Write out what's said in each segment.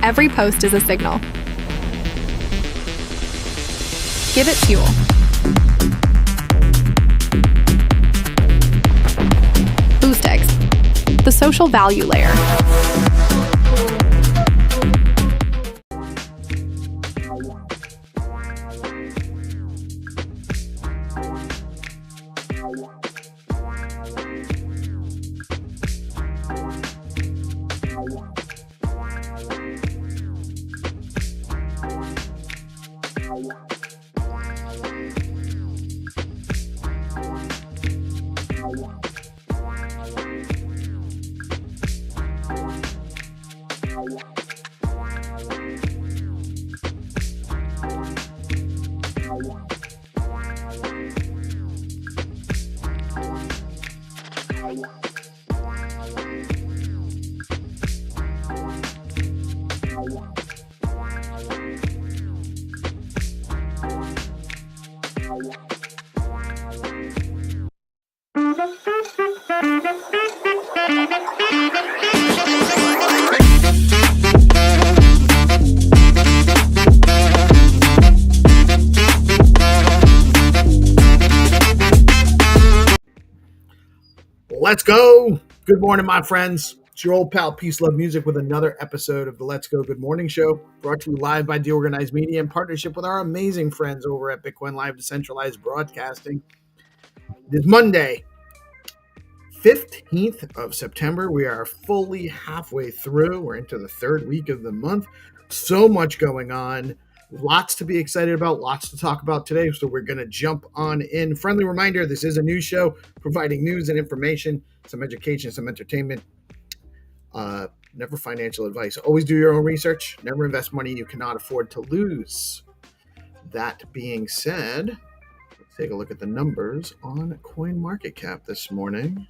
Every post is a signal. Give it fuel. Boost eggs, the social value layer. Let's go. Good morning, my friends. It's your old pal, PeaceLoveMusic, with another episode of the Let's Go Good Morning Show, brought to you live by DeOrganized Media in partnership with our amazing friends over at Bitcoin Live Decentralized Broadcasting. It is Monday, 15th of September. We are fully halfway through. We're into the third week of the month. So much going on. Lots to be excited about, lots to talk about today. So we're going to jump on in. Friendly reminder, this is a news show providing news and information, some education, some entertainment, never financial advice. Always do your own research. Never invest money you cannot afford to lose. That being said, let's take a look at the numbers on CoinMarketCap this morning.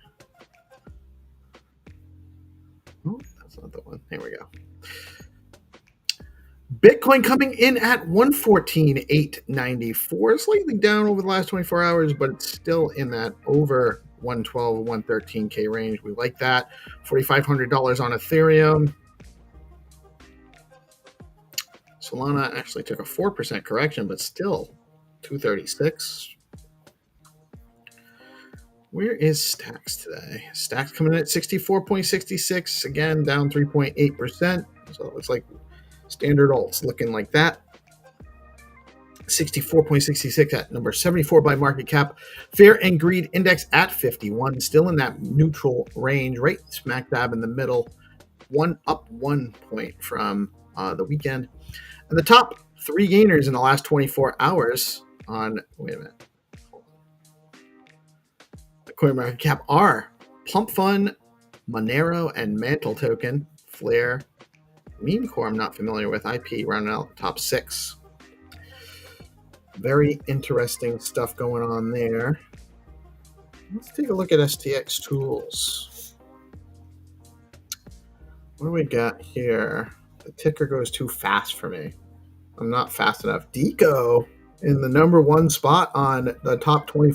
Oh, that's not the one. Here we go. Bitcoin coming in at 114,894, slightly down over the last 24 hours, but it's still in that over 112, 113K range. We like that. $4,500 on Ethereum. Solana actually took a 4% correction, but still 236. Where is Stacks today? Stacks coming in at 64.66, again down 3.8%. So it looks like standard alts looking like that. 64.66 at number 74 by market cap. Fear and Greed Index at 51, still in that neutral range, right smack dab in the middle. Up 1 point from the weekend. And the top 3 gainers in the last 24 hours on, wait a minute, CoinMarketCap are Pump Fund, Monero, and Mantle Token. Flare, Meme Core I'm not familiar with. IP rounding out the top 6. Very interesting stuff going on there. Let's take a look at STX Tools. What do we got here? The ticker goes too fast for me. I'm not fast enough. Deco in the number 1 spot on the top 3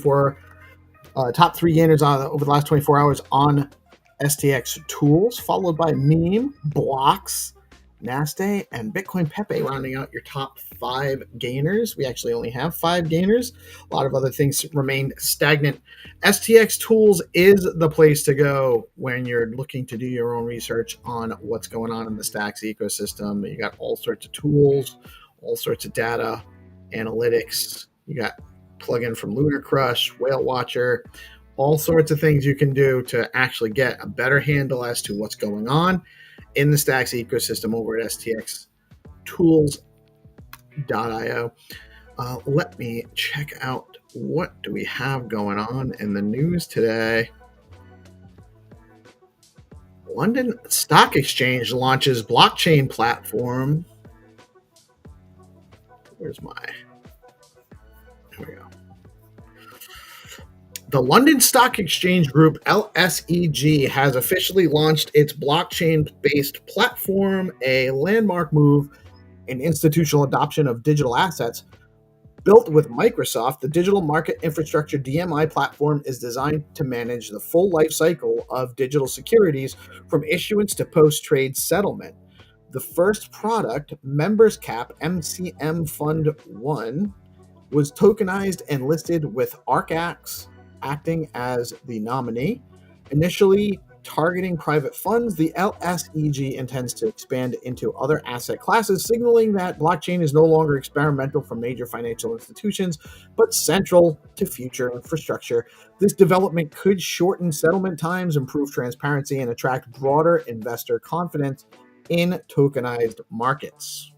gainers over the last 24 hours on STX Tools, followed by Meme, Blocks, Naste, and Bitcoin Pepe rounding out your top 5 gainers. We actually only have 5 gainers. A lot of other things remained stagnant. STX Tools is the place to go when you're looking to do your own research on what's going on in the Stacks ecosystem. You got all sorts of tools, all sorts of data, analytics. You got plugin from Lunar Crush, Whale Watcher, all sorts of things you can do to actually get a better handle as to what's going on in the Stacks ecosystem over at stxtools.io. Let me check out what do we have going on in the news today. London Stock Exchange launches blockchain platform. Here we go. The London Stock Exchange Group, LSEG, has officially launched its blockchain-based platform, a landmark move in institutional adoption of digital assets. Built with Microsoft, the Digital Market Infrastructure DMI platform is designed to manage the full life cycle of digital securities from issuance to post-trade settlement. The first product, Members Cap MCM Fund 1, was tokenized and listed with Arcax acting as the nominee. Initially targeting private funds, the LSEG intends to expand into other asset classes, signaling that blockchain is no longer experimental for major financial institutions, but central to future infrastructure. This development could shorten settlement times, improve transparency, and attract broader investor confidence in tokenized markets.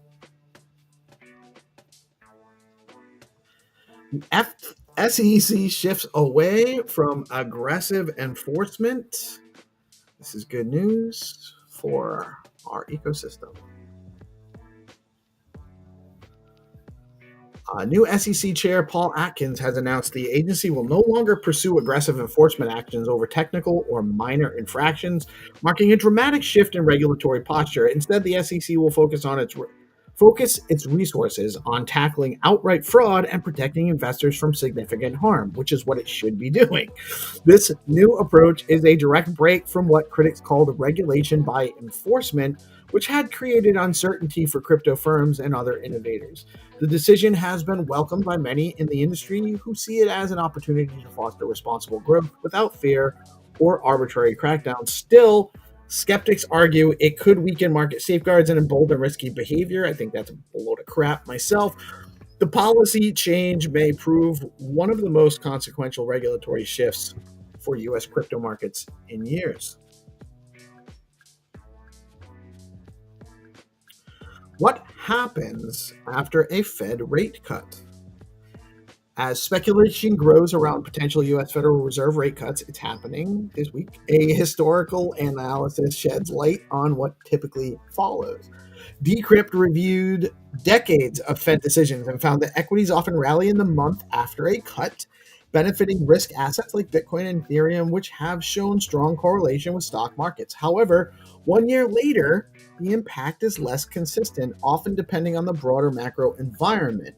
SEC shifts away from aggressive enforcement. This is good news for our ecosystem. New SEC Chair Paul Atkins has announced the agency will no longer pursue aggressive enforcement actions over technical or minor infractions, marking a dramatic shift in regulatory posture. Instead, the SEC will focus its resources on tackling outright fraud and protecting investors from significant harm, which is what it should be doing. This new approach is a direct break from what critics called regulation by enforcement, which had created uncertainty for crypto firms and other innovators. The decision has been welcomed by many in the industry who see it as an opportunity to foster responsible growth without fear or arbitrary crackdowns. Still, skeptics argue it could weaken market safeguards and embolden risky behavior. I think that's a load of crap myself. The policy change may prove one of the most consequential regulatory shifts for U.S. crypto markets in years. What happens after a Fed rate cut? As speculation grows around potential U.S. Federal Reserve rate cuts, it's happening this week. A historical analysis sheds light on what typically follows. Decrypt reviewed decades of Fed decisions and found that equities often rally in the month after a cut, benefiting risk assets like Bitcoin and Ethereum, which have shown strong correlation with stock markets. However, 1 year later, the impact is less consistent, often depending on the broader macro environment.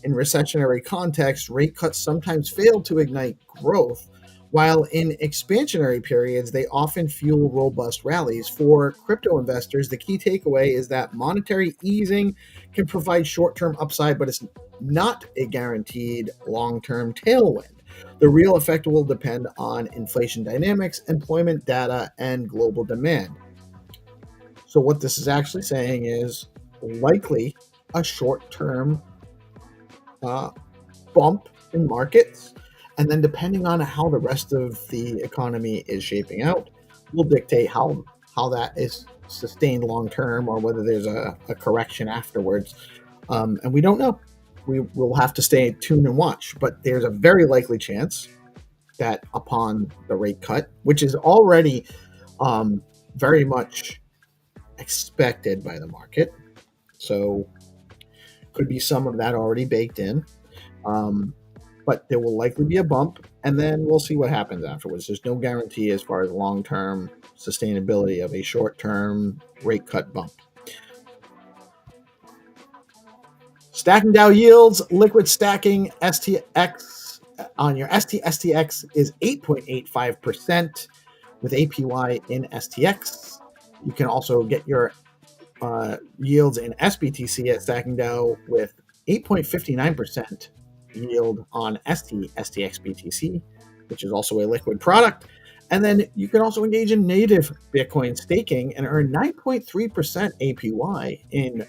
In recessionary context, rate cuts sometimes fail to ignite growth, While in expansionary periods, they often fuel robust rallies. For crypto investors, the key takeaway is that monetary easing can provide short-term upside, but it's not a guaranteed long-term tailwind. The real effect will depend on inflation dynamics, employment data, and global demand. So what this is actually saying is likely a short-term bump in markets, and then depending on how the rest of the economy is shaping out will dictate how that is sustained long term, or whether there's a correction afterwards. And we don't know. We will have to stay tuned and watch, but there's a very likely chance that upon the rate cut, which is already very much expected by the market, so could be some of that already baked in, but there will likely be a bump, and then we'll see what happens afterwards. There's no guarantee as far as long-term sustainability of a short-term rate cut bump. Stacking Dow yields, liquid stacking STX on your STX is 8.85% with APY in STX. You can also get your yields in SBTC at Stacking Dow with 8.59% yield on STX BTC, which is also a liquid product. And then you can also engage in native Bitcoin staking and earn 9.3% APY in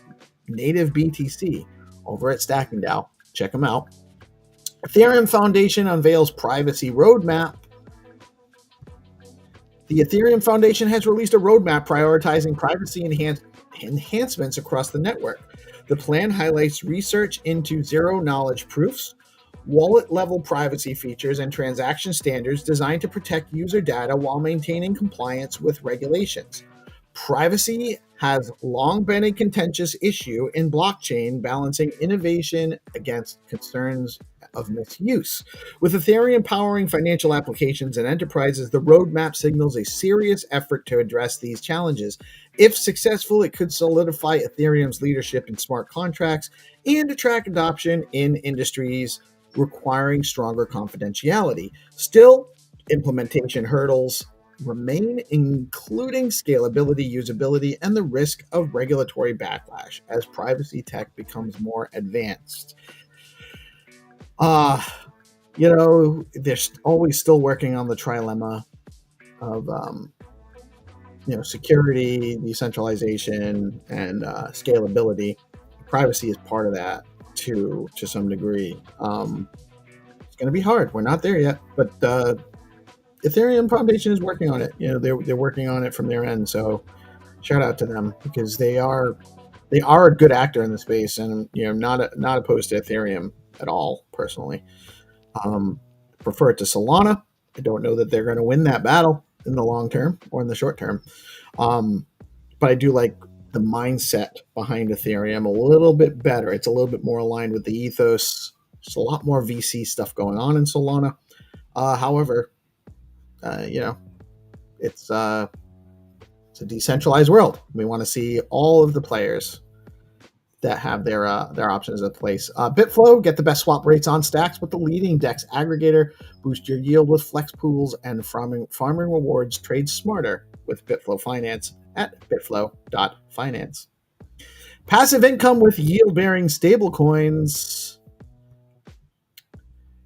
native BTC over at Stacking Dow. Check them out. Ethereum Foundation unveils privacy roadmap. The Ethereum Foundation has released a roadmap prioritizing privacy enhancements across the network. The plan highlights research into zero-knowledge proofs, wallet-level privacy features, and transaction standards designed to protect user data while maintaining compliance with regulations. Privacy has long been a contentious issue in blockchain, balancing innovation against concerns of misuse. With Ethereum powering financial applications and enterprises, the roadmap signals a serious effort to address these challenges. If successful, it could solidify Ethereum's leadership in smart contracts and attract adoption in industries requiring stronger confidentiality. Still, implementation hurdles remain, including scalability, usability, and the risk of regulatory backlash as privacy tech becomes more advanced. They're always still working on the trilemma of security, decentralization, and scalability. Privacy is part of that to some degree. It's going to be hard. We're not there yet, but Ethereum Foundation is working on it. They're working on it from their end. So shout out to them, because they are a good actor in the space, and not opposed to Ethereum at all personally. Prefer it to Solana. I don't know that they're going to win that battle in the long term or in the short term, but I do like the mindset behind Ethereum a little bit better. It's a little bit more aligned with the ethos. There's a lot more VC stuff going on in Solana. However, it's a decentralized world. We want to see all of the players that have their options in place. Bitflow, get the best swap rates on stacks with the leading DEX aggregator. Boost your yield with flex pools and farming rewards. Trade smarter with Bitflow Finance at bitflow.finance. Passive income with yield-bearing stablecoins.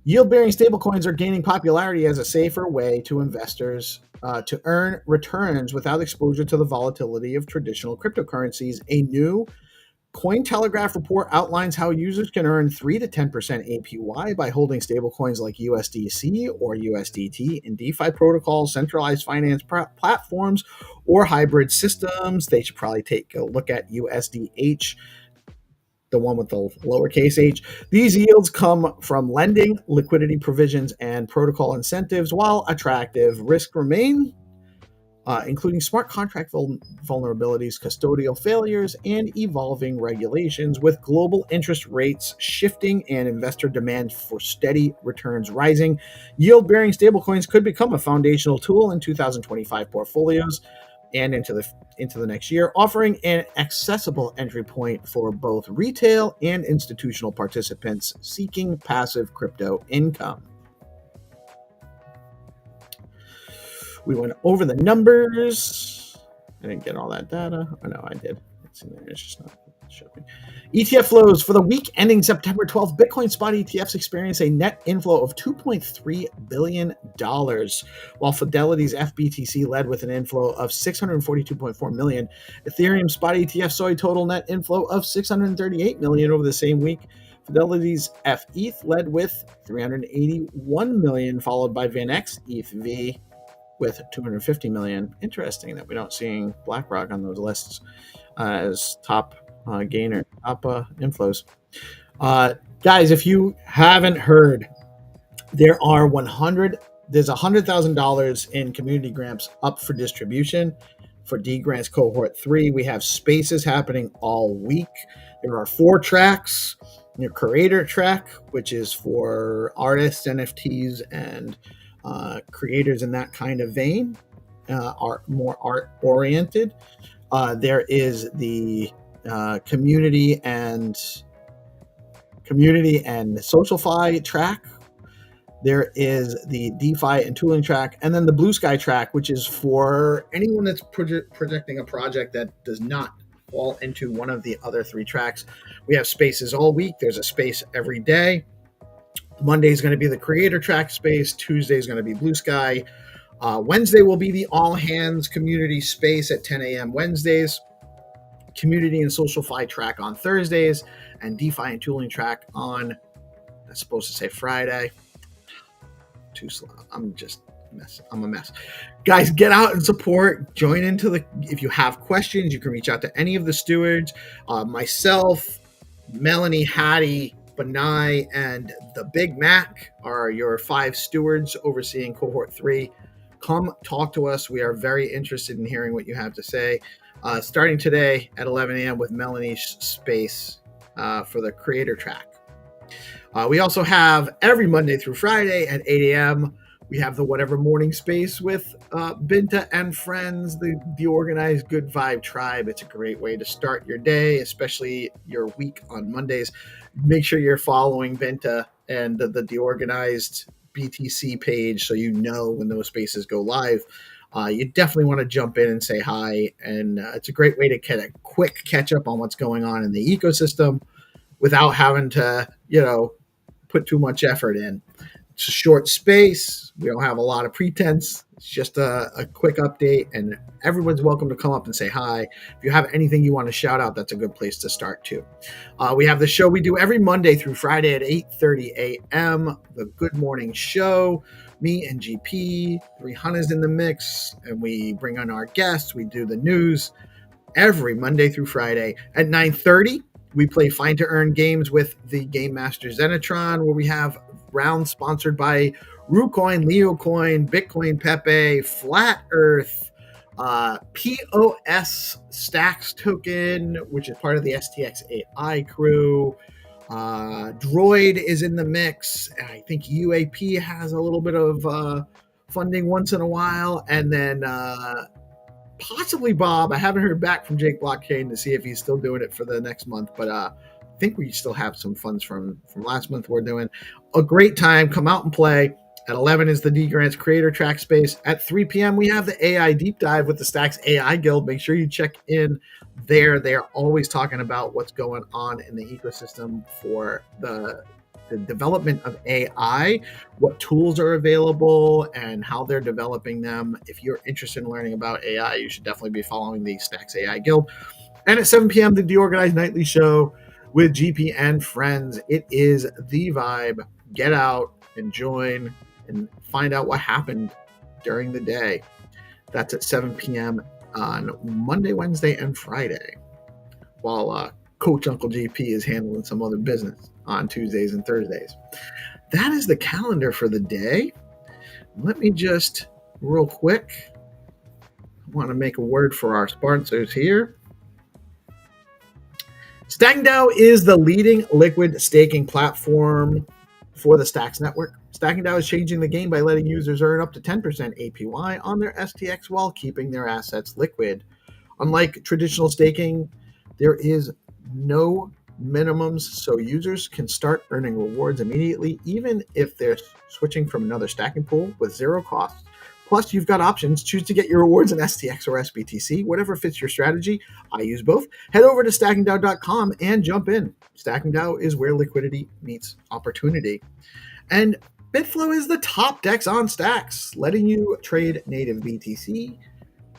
Yield-bearing stablecoins are gaining popularity as a safer way to investors to earn returns without exposure to the volatility of traditional cryptocurrencies. A new Cointelegraph report outlines how users can earn 3 to 10% APY by holding stablecoins like USDC or USDT in DeFi protocols, centralized finance platforms, or hybrid systems. They should probably take a look at USDH, the one with the lowercase h. These yields come from lending, liquidity provisions, and protocol incentives. While attractive, risk remain, including smart contract vulnerabilities, custodial failures, and evolving regulations. With global interest rates shifting and investor demand for steady returns rising, yield-bearing stablecoins could become a foundational tool in 2025 portfolios and into the next year, offering an accessible entry point for both retail and institutional participants seeking passive crypto income. We went over the numbers. I didn't get all that data. Oh, no, I did. It's in there. It's just not showing. ETF flows for the week ending September 12th. Bitcoin spot ETFs experienced a net inflow of $2.3 billion, while Fidelity's FBTC led with an inflow of $642.4 million. Ethereum spot ETF saw a total net inflow of $638 million over the same week. Fidelity's FETH led with $381 million, followed by VanEck ETHV with $250 million. Interesting that we don't see BlackRock on those lists as top gainer, top inflows. Guys, if you haven't heard, there's $100,000 in community grants up for distribution for DeGrants Cohort 3. We have spaces happening all week. There are 4 tracks. Your creator track, which is for artists, NFTs, and creators in that kind of vein, more art oriented. There is the community and SocialFi track. There is the DeFi and tooling track, and then the Blue Sky track, which is for anyone that's projecting a project that does not fall into one of the other 3 tracks. We have spaces all week. There's a space every day. Monday is going to be the creator track space. Tuesday is going to be Blue Sky. Wednesday will be the all hands community space at 10 a.m. Wednesdays. Community and SocialFi track on Thursdays, and DeFi and tooling track on, that's supposed to say Friday. Too slow. I'm a mess. Guys, get out and support. Join into if you have questions, you can reach out to any of the stewards. Myself, Melanie, Hattie, Benai, and the Big Mac are your 5 stewards overseeing Cohort 3. Come talk to us. We are very interested in hearing what you have to say. Starting today at 11 a.m. with Melanie's space for the creator track. We also have every Monday through Friday at 8 a.m. We have the Whatever Morning Space with Binta and friends, the DeOrganized Good Vibe Tribe. It's a great way to start your day, especially your week on Mondays. Make sure you're following Binta and the DeOrganized BTC page so you know when those spaces go live. You definitely want to jump in and say hi, and it's a great way to get a quick catch up on what's going on in the ecosystem without having to, put too much effort in. It's a short space. We don't have a lot of pretense. It's just a quick update, and everyone's welcome to come up and say hi. If you have anything you want to shout out, that's a good place to start too. We have the show we do every Monday through Friday at 8:30 a.m., the Good Morning Show. Me and GP, 300's in the mix, and we bring on our guests. We do the news every Monday through Friday at 9:30. We play Find to Earn games with the Game Master Zenitron, where we have rounds sponsored by RuCoin, LeoCoin, Bitcoin Pepe, Flat Earth, POS Stacks token, which is part of the STX AI crew. Droid is in the mix. I think UAP has a little bit of funding once in a while. And then possibly Bob. I haven't heard back from Jake Blockchain to see if he's still doing it for the next month, but I think we still have some funds from last month. We're doing a great time. Come out and play. At 11 is the DeGrants Creator Track Space. At 3 p.m., we have the AI Deep Dive with the Stacks AI Guild. Make sure you check in there. They're always talking about what's going on in the ecosystem for the development of AI, what tools are available, and how they're developing them. If you're interested in learning about AI, you should definitely be following the Stacks AI Guild. And at 7 p.m., the DeOrganized Nightly Show with GP and friends. It is the vibe. Get out and join and find out what happened during the day. That's at 7 p.m. on Monday, Wednesday, and Friday, while Coach Uncle GP is handling some other business on Tuesdays and Thursdays. That is the calendar for the day. Let me just, real quick, I want to make a word for our sponsors here. StackingDAO is the leading liquid staking platform for the Stacks network. StackingDAO is changing the game by letting users earn up to 10% APY on their STX while keeping their assets liquid. Unlike traditional staking, there is no minimums, so users can start earning rewards immediately, even if they're switching from another stacking pool with zero costs. Plus, you've got options. Choose to get your rewards in STX or SBTC, whatever fits your strategy. I use both. Head over to stackingdow.com and jump in. StackingDAO is where liquidity meets opportunity. And Bitflow is the top DEX on Stacks, letting you trade native BTC,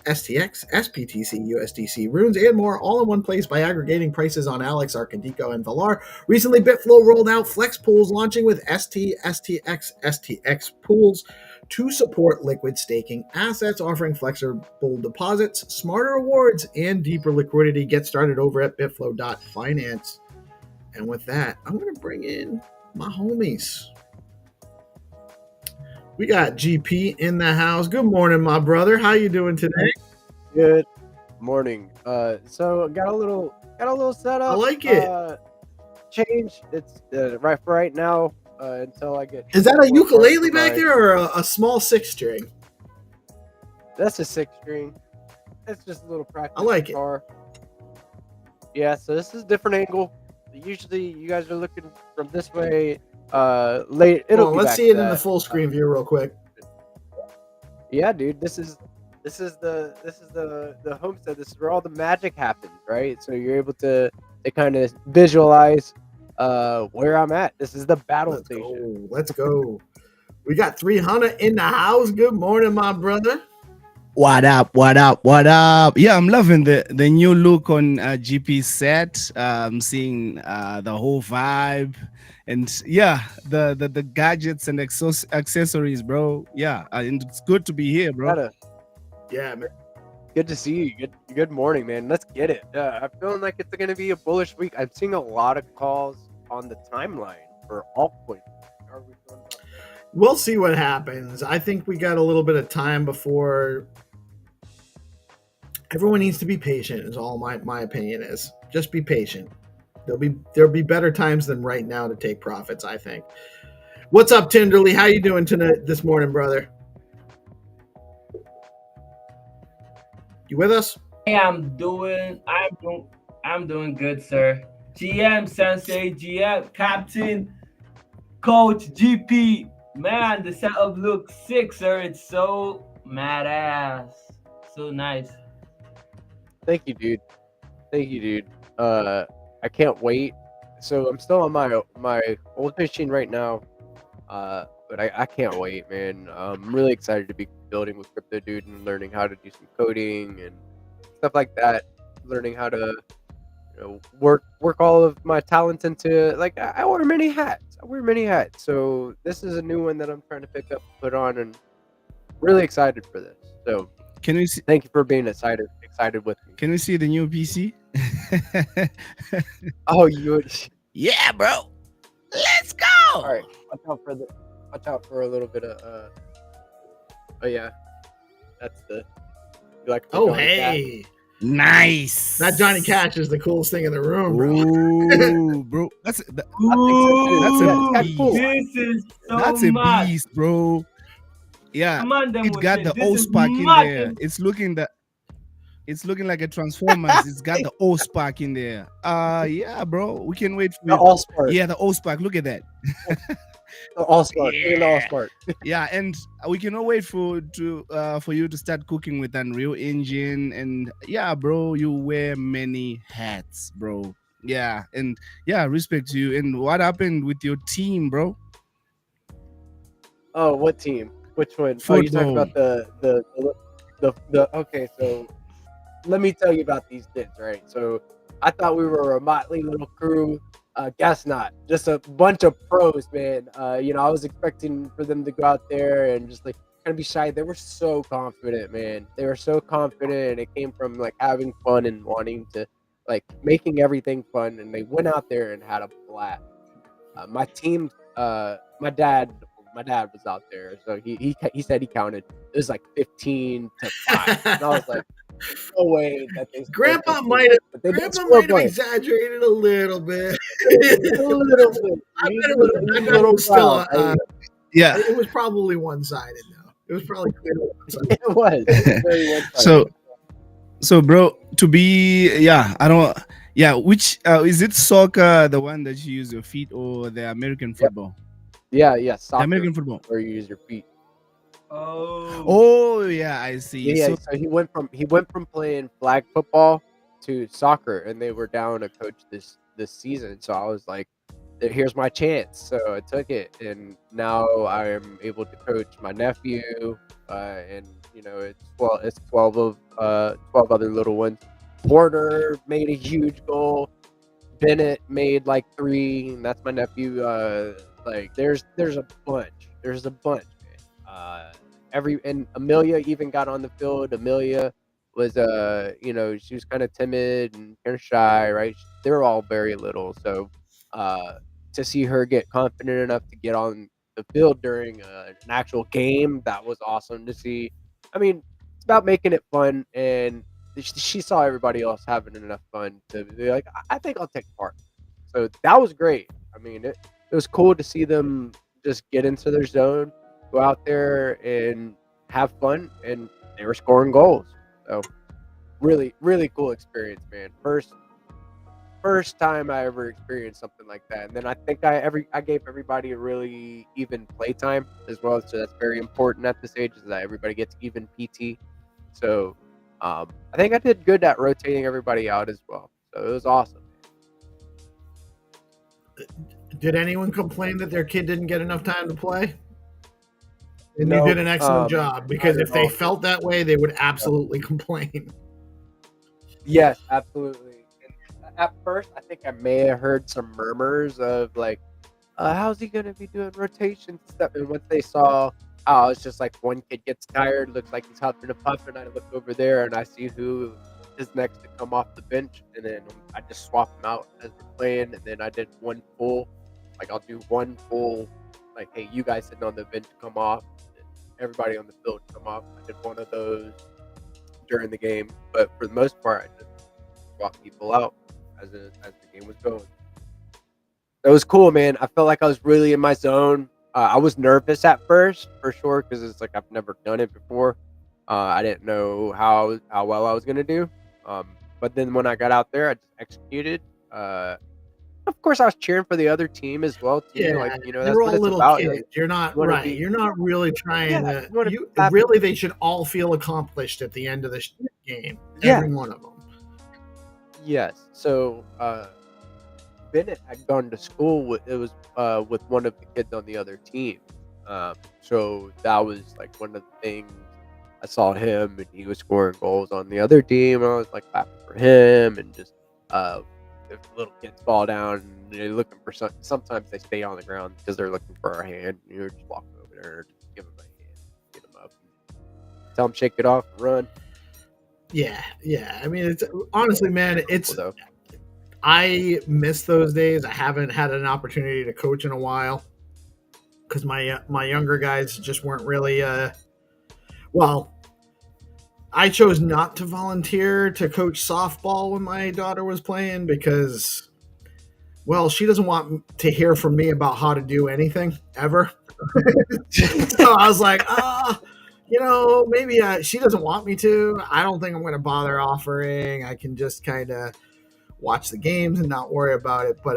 STX, SPTC, USDC, runes, and more all in one place by aggregating prices on Alex, Arcandico, and Valar. Recently, Bitflow rolled out Flex Pools, launching with ST, STX, STX pools to support liquid staking assets, offering flexible deposits, smarter rewards, and deeper liquidity. Get started over at bitflow.finance. And with that, I'm going to bring in my homies. We got GP in the house. Good morning, my brother. How you doing today? Good morning. So got a little setup. I like it. Change. It's right now until I get. Is that a ukulele back there or a small 6-string? That's a 6-string. It's just a little practice. I like guitar. Yeah. So this is a different angle. Usually, you guys are looking from this way. Late. Let's see it in the full screen view real quick. Yeah, dude. This is the homestead. This is where all the magic happens, right? So you're able to kind of visualize where I'm at. This is the battle station. Let's go. We got 300 in the house. Good morning, my brother. What up? Yeah, I'm loving the new look on GP set. I'm seeing the whole vibe, and yeah, the gadgets and accessories, bro. Yeah, and it's good to be here, bro. Yeah, man. Good to see you. Good morning, man. Let's get it. I'm feeling like it's going to be a bullish week. I'm seeing a lot of calls on the timeline for altcoins. How are we feeling about that? We'll see what happens. I think we got a little bit of time before. Everyone needs to be patient. Is all my opinion is. Just be patient. There'll be better times than right now to take profits, I think. What's up, Tinderly? How you doing this morning, brother? You with us? I'm doing good, sir. GM Sensei, GM Captain, Coach GP. Man, the setup looks sick, sir. It's so mad-ass. So nice. Thank you, dude. I can't wait. So I'm still on my old machine right now, but I can't wait, man. I'm really excited to be building with Crypto Dude and learning how to do some coding and stuff like that. Learning how to work all of my talents into, like, I wear many hats. So this is a new one that I'm trying to pick up, put on, and really excited for this. So can we see? Thank you for being excited with me. Can we see the new PC? Oh, you would. Yeah, bro. Let's go. All right, watch out for a little bit of oh yeah, that's the. Like oh hey. Cat. Nice. That Johnny Cash is the coolest thing in the room, bro. Ooh, bro. That's a beast. This is so That's a mad. beast, bro. Yeah, it's got the O spark in there. It's looking like a Transformers. It's got the O spark in there. Yeah, bro. We can wait for the O spark. Yeah, the O spark. Look at that. The O spark. Yeah. Spark. Yeah, and we cannot wait for you to start cooking with Unreal Engine. And yeah, bro, you wear many hats, bro. Yeah, and yeah, respect to you. And what happened with your team, bro? Oh, what team? Which one? Football. Oh, you talking about the okay, so let me tell you about these bits, right? So I thought we were a motley little crew. Guess not. Just a bunch of pros, man. I was expecting for them to go out there and just like kind of be shy. They were so confident, man. They were so confident, and it came from like having fun and wanting to like making everything fun. And they went out there and had a blast. My team, my dad was out there, so he said he counted. It was like 15 to 5, and I was like, no way that they. Grandpa might have exaggerated a little bit. A little bit. I bet it was still. Yeah, it was probably one-sided though. It was probably one-sided. It was very one-sided. So, bro, to be which is it soccer, the one that you use your feet, or the American football? Yeah, soccer, the American football, where you use your feet. Oh yeah, I see. Yeah, So so he went from playing flag football to soccer, and they were down a coach this season. So I was like, here's my chance. So I took it, and now I am able to coach my nephew, and it's 12 other little ones. Porter made a huge goal. Bennett made like 3, and that's my nephew. Like there's a bunch. There's a bunch, man. And Amelia even got on the field. Amelia was she was kind of timid and kind of shy, right? They're all very little, so to see her get confident enough to get on the field during an actual game, that was awesome to see. I mean, it's about making it fun, and she saw everybody else having enough fun to be like, I think I'll take part. So that was great. I mean, it was cool to see them just get into their zone, go out there and have fun, and they were scoring goals. So really, really cool experience, man. First time I ever experienced something like that. And then I think I gave everybody a really even play time as well. So that's very important at this age, is that everybody gets even PT. So I think I did good at rotating everybody out as well. So it was awesome. Did anyone complain that their kid didn't get enough time to play? And No, you did an excellent job, because not if at they all. felt that way, they would absolutely complain. Yes, absolutely. And at first, I think I may have heard some murmurs of like, how's he going to be doing rotations and stuff? And once they saw, oh, it's just like one kid gets tired, looks like he's huffing and puffing, I look over there and I see who is next to come off the bench, and then I just swap them out as we're playing, and then I did one full, like I'll do one full, like, hey, you guys sitting on the bench come off, and everybody on the field come off. I did one of those during the game, but for the most part, I just swap people out as the game was going. It was cool, man. I felt like I was really in my zone. I was nervous at first, for sure, because it's like I've never done it before. I didn't know how well I was gonna do. But then when I got out there, I just executed. Of course, I was cheering for the other team as well, too. Yeah, Like, that's they're what all it's little about. kids. Like, You're not you wanna right. be, You're not really trying yeah, to. you wanna be You happy. really, they should all feel accomplished at the end of the game. Yeah. Every one of them. Yes. So Bennett had gone to school with with one of the kids on the other team. So that was like one of the things. I saw him and he was scoring goals on the other team. I was like clapping for him, and just if little kids fall down and they're looking for sometimes they stay on the ground because they're looking for our hand. And you're just walking over there and just give them a hand, get them up, and tell them shake it off and run. Yeah. I mean, it's honestly, man, it's. Though. I miss those days. I haven't had an opportunity to coach in a while because my younger guys just weren't really. Well, I chose not to volunteer to coach softball when my daughter was playing because, well, she doesn't want to hear from me about how to do anything ever. So I was like, maybe she doesn't want me to. I don't think I'm going to bother offering. I can just kind of watch the games and not worry about it. But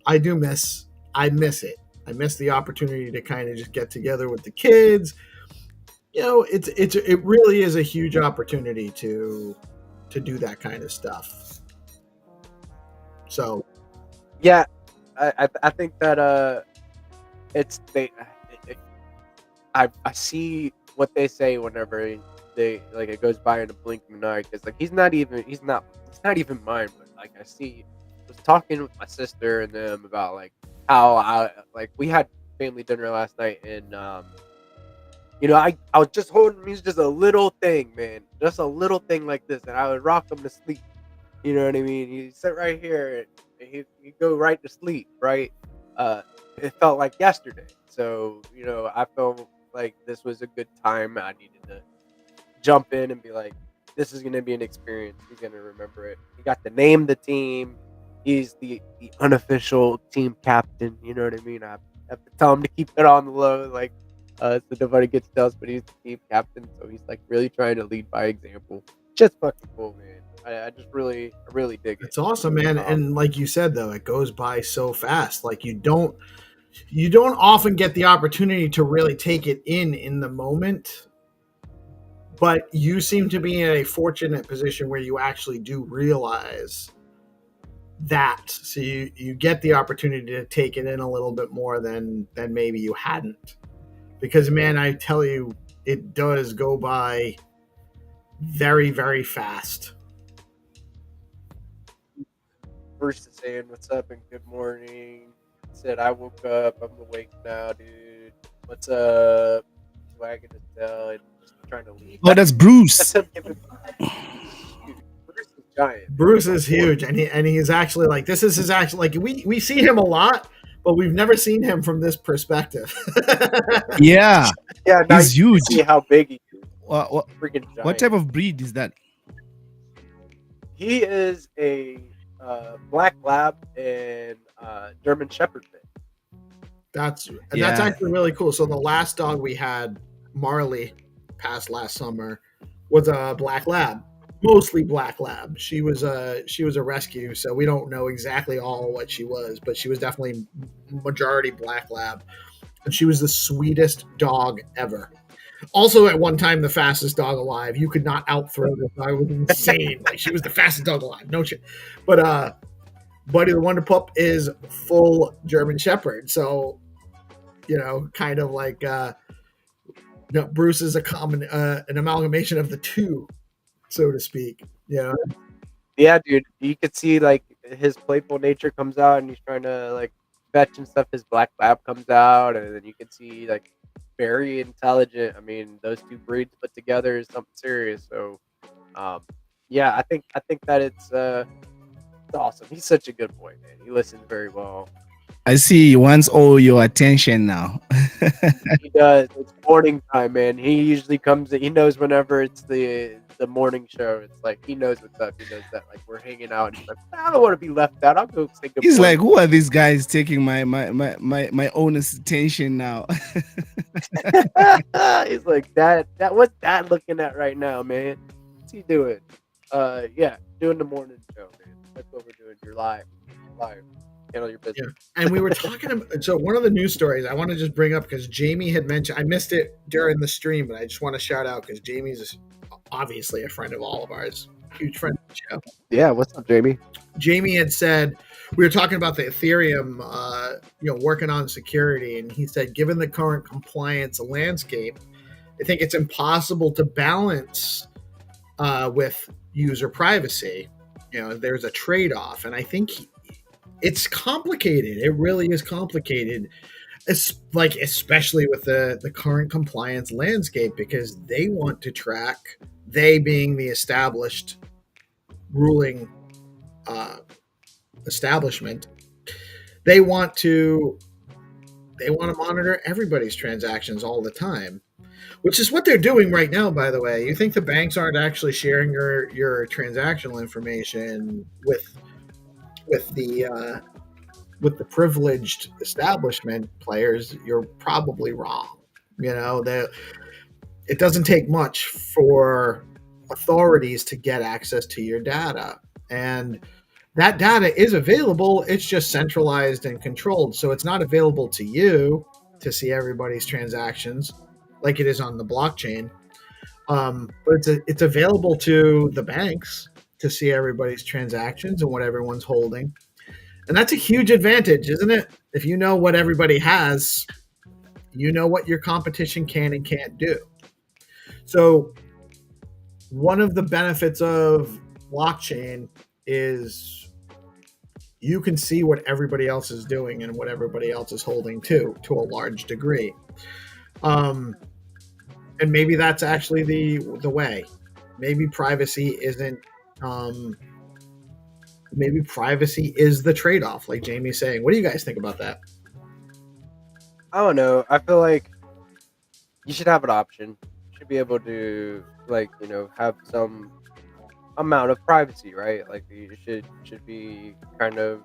I miss it. I miss the opportunity to kind of just get together with the kids. It really is a huge opportunity to do that kind of stuff. So yeah, I think that I see what they say whenever they like it goes by in a blink of an eye, because like he's not even mine, but like I was talking with my sister and them about like how we had family dinner last night, and I was just holding him. He's just a little thing, man. Just a little thing like this. And I would rock him to sleep. You know what I mean? He'd sit right here and he'd go right to sleep, right? It felt like yesterday. So, I felt like this was a good time. I needed to jump in and be like, this is going to be an experience. He's going to remember it. He got to name the team. He's the unofficial team captain. You know what I mean? I have to tell him to keep it on the low. Like, so nobody gets jealous, but he's the team captain, so he's like really trying to lead by example. Just fucking cool, man. I just really dig it. It's awesome, man. And like you said, though, it goes by so fast. Like you don't you don't often get the opportunity to really take it in the moment, but you seem to be in a fortunate position where you actually do realize that. So you get the opportunity to take it in a little bit more than maybe you hadn't. Because, man, I tell you, it does go by very, very fast. Bruce is saying, "What's up and good morning." Said, "I woke up. I'm awake now, dude. What's up?" Wagging his tail and just trying to leave. Oh, that's Bruce. Bruce is giant. Bruce is huge, and he's actually like, this is his actual, like, we see him a lot, but we've never seen him from this perspective. Yeah, Yeah, now he's you huge. see how big he is. What Freaking giant. what type of breed is that? He is a black lab and German Shepherd mix. That's Yeah. actually really cool. So the last dog we had, Marley, passed last summer, was a black lab, mostly black lab. She was a rescue, so we don't know exactly all what she was, but she was definitely majority black lab, and she was the sweetest dog ever. Also, at one time, the fastest dog alive. You could not outthrow this dog. It was insane. Like, she was the fastest dog alive. No shit. But Buddy the Wonder Pup is full German Shepherd. So, kind of like Bruce is an amalgamation of the two, so to speak. Yeah, dude. You could see like his playful nature comes out, and he's trying to like fetch and stuff. His black lab comes out, and then you can see like very intelligent. I mean, those two breeds put together is something serious. So, yeah, I think that it's awesome. He's such a good boy, man. He listens very well. I see he wants all your attention now. He does. It's morning time, man. He usually comes. He knows whenever it's the morning show. It's like he knows what's up. He knows that like we're hanging out. And he's like, I don't want to be left out. I'll go say good He's morning. like, who are these guys taking my owner's attention now? He's like that. What's that looking at right now, man? What's he doing? Yeah, doing the morning show, man. That's what we're doing. You're live. Handle your business. Yeah. And we were talking about, so one of the news stories I want to just bring up, because Jamie had mentioned, I missed it during the stream, but I just want to shout out because Jamie's obviously a friend of all of ours, huge friend of the show. Yeah, what's up, Jamie? Jamie had said, we were talking about the Ethereum, working on security, and he said, given the current compliance landscape, I think it's impossible to balance with user privacy. There's a trade-off, and I think it's complicated. It really is complicated, especially with the current compliance landscape, because they want to track, they being the established ruling establishment, they want to monitor everybody's transactions all the time, which is what they're doing right now, by the way. You think the banks aren't actually sharing your transactional information with the privileged establishment players? You're probably wrong. It doesn't take much for authorities to get access to your data, and that data is available. It's just centralized and controlled, so it's not available to you to see everybody's transactions like it is on the blockchain, but it's available to the banks to see everybody's transactions and what everyone's holding. And that's a huge advantage, isn't it? If you know what everybody has, you know what your competition can and can't do. So one of the benefits of blockchain is you can see what everybody else is doing and what everybody else is holding to a large degree. And maybe that's actually the way. Maybe privacy isn't maybe privacy is the trade-off, like Jamie's saying. What do you guys think about that? I don't know. I feel like you should have an option. You should be able to, have some amount of privacy, right? Like you should be kind of,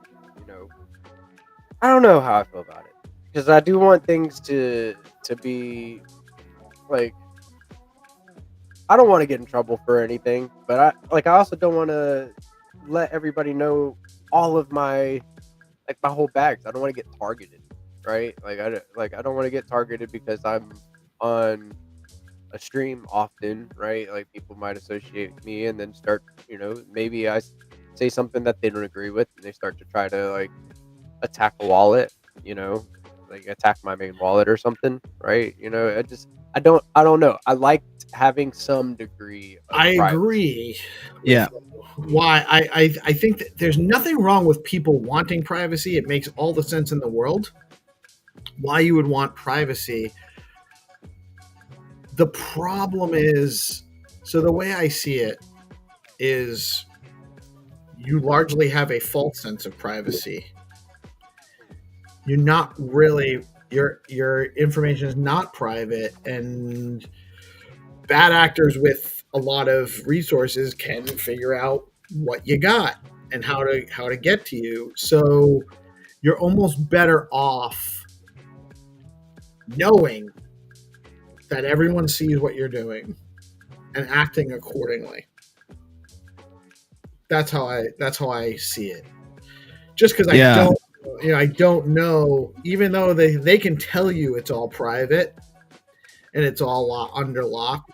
I don't know how I feel about it, because I do want things to be like, I don't want to get in trouble for anything, but I also don't want to let everybody know all of my whole bags. I don't want to get targeted. right? Like I don't want to get targeted because I'm on a stream often, right? Like people might associate me and then start, maybe I say something that they don't agree with, and they start to try to like attack a wallet, like attack my main wallet or something, right? I don't know. I like having some degree of I privacy. agree. Yeah. Why I think that there's nothing wrong with people wanting privacy. It makes all the sense in the world. Why you would want privacy. The problem is, so the way I see it is you largely have a false sense of privacy. You're not really, your information is not private, and bad actors with a lot of resources can figure out what you got and how to get to you. So you're almost better off knowing that everyone sees what you're doing and acting accordingly. That's how I see it. Just because I don't know, even though they can tell you it's all private and it's all under lock.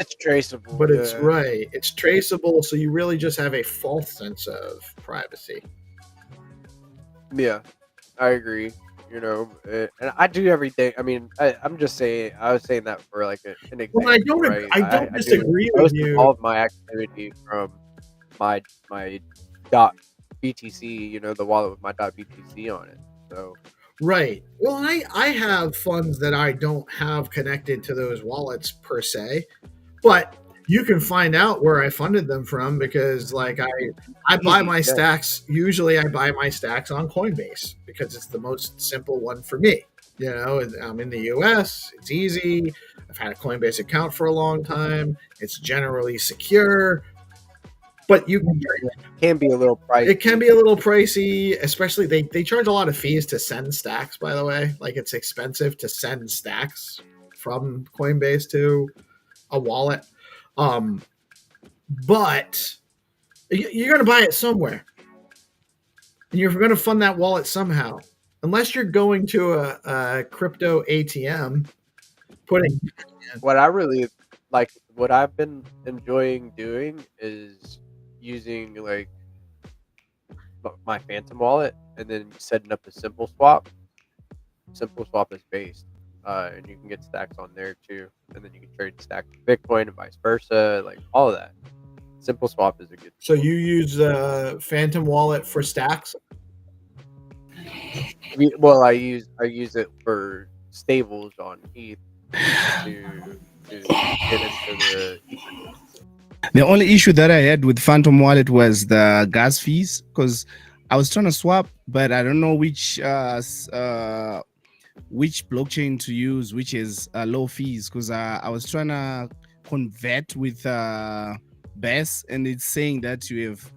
It's traceable, but it's right. It's traceable, so you really just have a false sense of privacy. Yeah, I agree. And I do everything. I mean, I'm just saying. I was saying that for like an example. Well, I don't disagree with you. All of my activity from my dot BTC, the wallet with my dot BTC on it. So right. Well, I have funds that I don't have connected to those wallets per se, but you can find out where I funded them from because like I buy my stacks. Usually I buy my stacks on Coinbase because it's the most simple one for me. I'm in the US, it's easy. I've had a Coinbase account for a long time. It's generally secure. But it can be a little pricey. It can be a little pricey, especially they charge a lot of fees to send stacks, by the way. Like it's expensive to send stacks from Coinbase to a wallet. But you're going to buy it somewhere. And you're going to fund that wallet somehow. Unless you're going to a crypto ATM, what I really like, what I've been enjoying doing is using like my Phantom wallet and then setting up a Simple Swap. Simple Swap is based, and you can get stacks on there too, and then you can trade stacks of Bitcoin and vice versa, like all of that. Simple Swap is a good. So you use Phantom wallet for stacks? Well, I use it for stables on ETH to get into the only issue that I had with Phantom Wallet was the gas fees, because I was trying to swap, but I don't know which blockchain to use, which is low fees, because I was trying to convert with BES, and it's saying that you have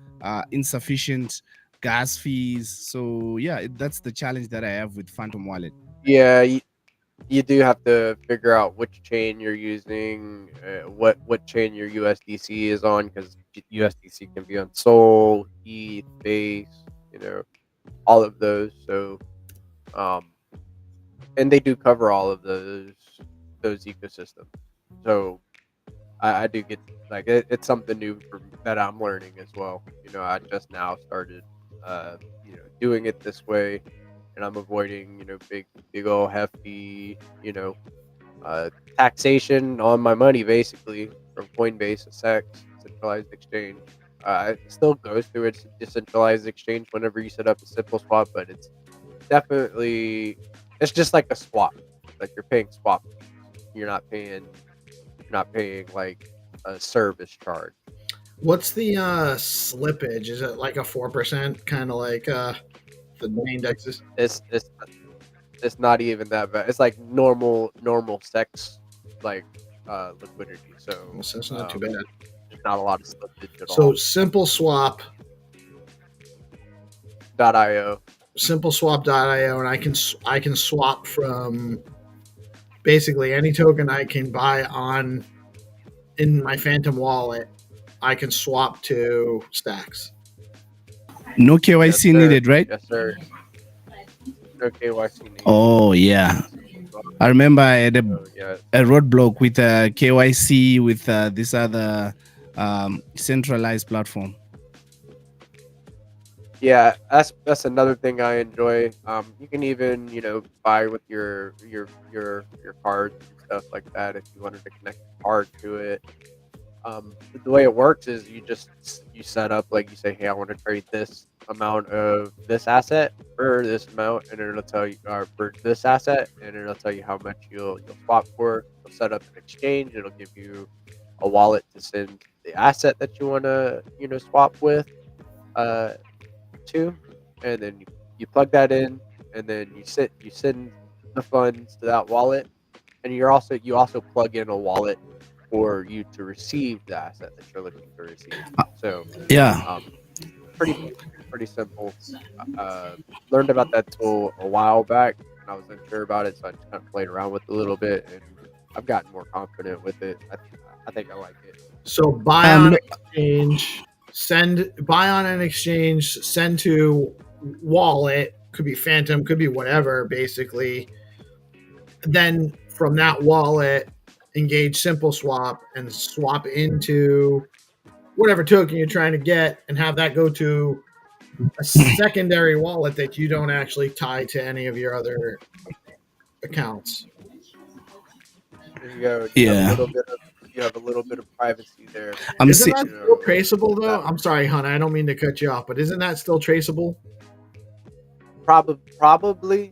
insufficient gas fees. So yeah, that's the challenge that I have with Phantom Wallet. Yeah, you do have to figure out which chain you're using, what chain your USDC is on, because USDC can be on Sol, ETH, Base, all of those. So, and they do cover all of those ecosystems. So, I do get like it's something new that I'm learning as well. I just now started, doing it this way. And I'm avoiding, big old hefty, taxation on my money, basically, from Coinbase, a centralized exchange. It still goes through its decentralized exchange whenever you set up a Simple Swap, but it's just like a swap. Like you're paying swap fees. You're not paying like a service charge. What's the slippage? Is it like a 4%, kind of like the main indexes? It's not even that bad. It's like normal sex like liquidity. So it's not too bad. There's not a lot of slippage at all. So Simple Swap .io. SimpleSwap.io, and I can swap from basically any token I can buy in my Phantom wallet. I can swap to stacks. No KYC needed, right? Yes, sir. no KYC needed. Oh yeah, I remember I had So, yeah, a roadblock with KYC with this other centralized platform. yeah, that's another thing I enjoy. You can even buy with your cards and stuff like that if you wanted to connect a card to it. The way it works is you set up, like, you say, hey, I want to trade this amount of this asset for this amount, and it'll tell you, or for this asset, and it'll tell you how much you'll swap for. You'll set up an exchange. It'll give you a wallet to send the asset that you want to swap with to, and then you plug that in, and then you send the funds to that wallet, and you also plug in a wallet for you to receive the asset that you're looking to receive. So Yeah. pretty simple. Learned about that tool a while back, and I was unsure about it, so I just kind of played around with it a little bit, and I've gotten more confident with it. I think I like it. So buy on exchange, buy on an exchange, send to wallet, could be Phantom, could be whatever, basically. Then from that wallet, engage Simple Swap and swap into whatever token you're trying to get, and have that go to a secondary wallet that you don't actually tie to any of your other accounts. There you go. Yeah. You have a little bit of privacy there. Isn't that still traceable, though? I'm sorry, Hunter, I don't mean to cut you off, but isn't that still traceable? Probably,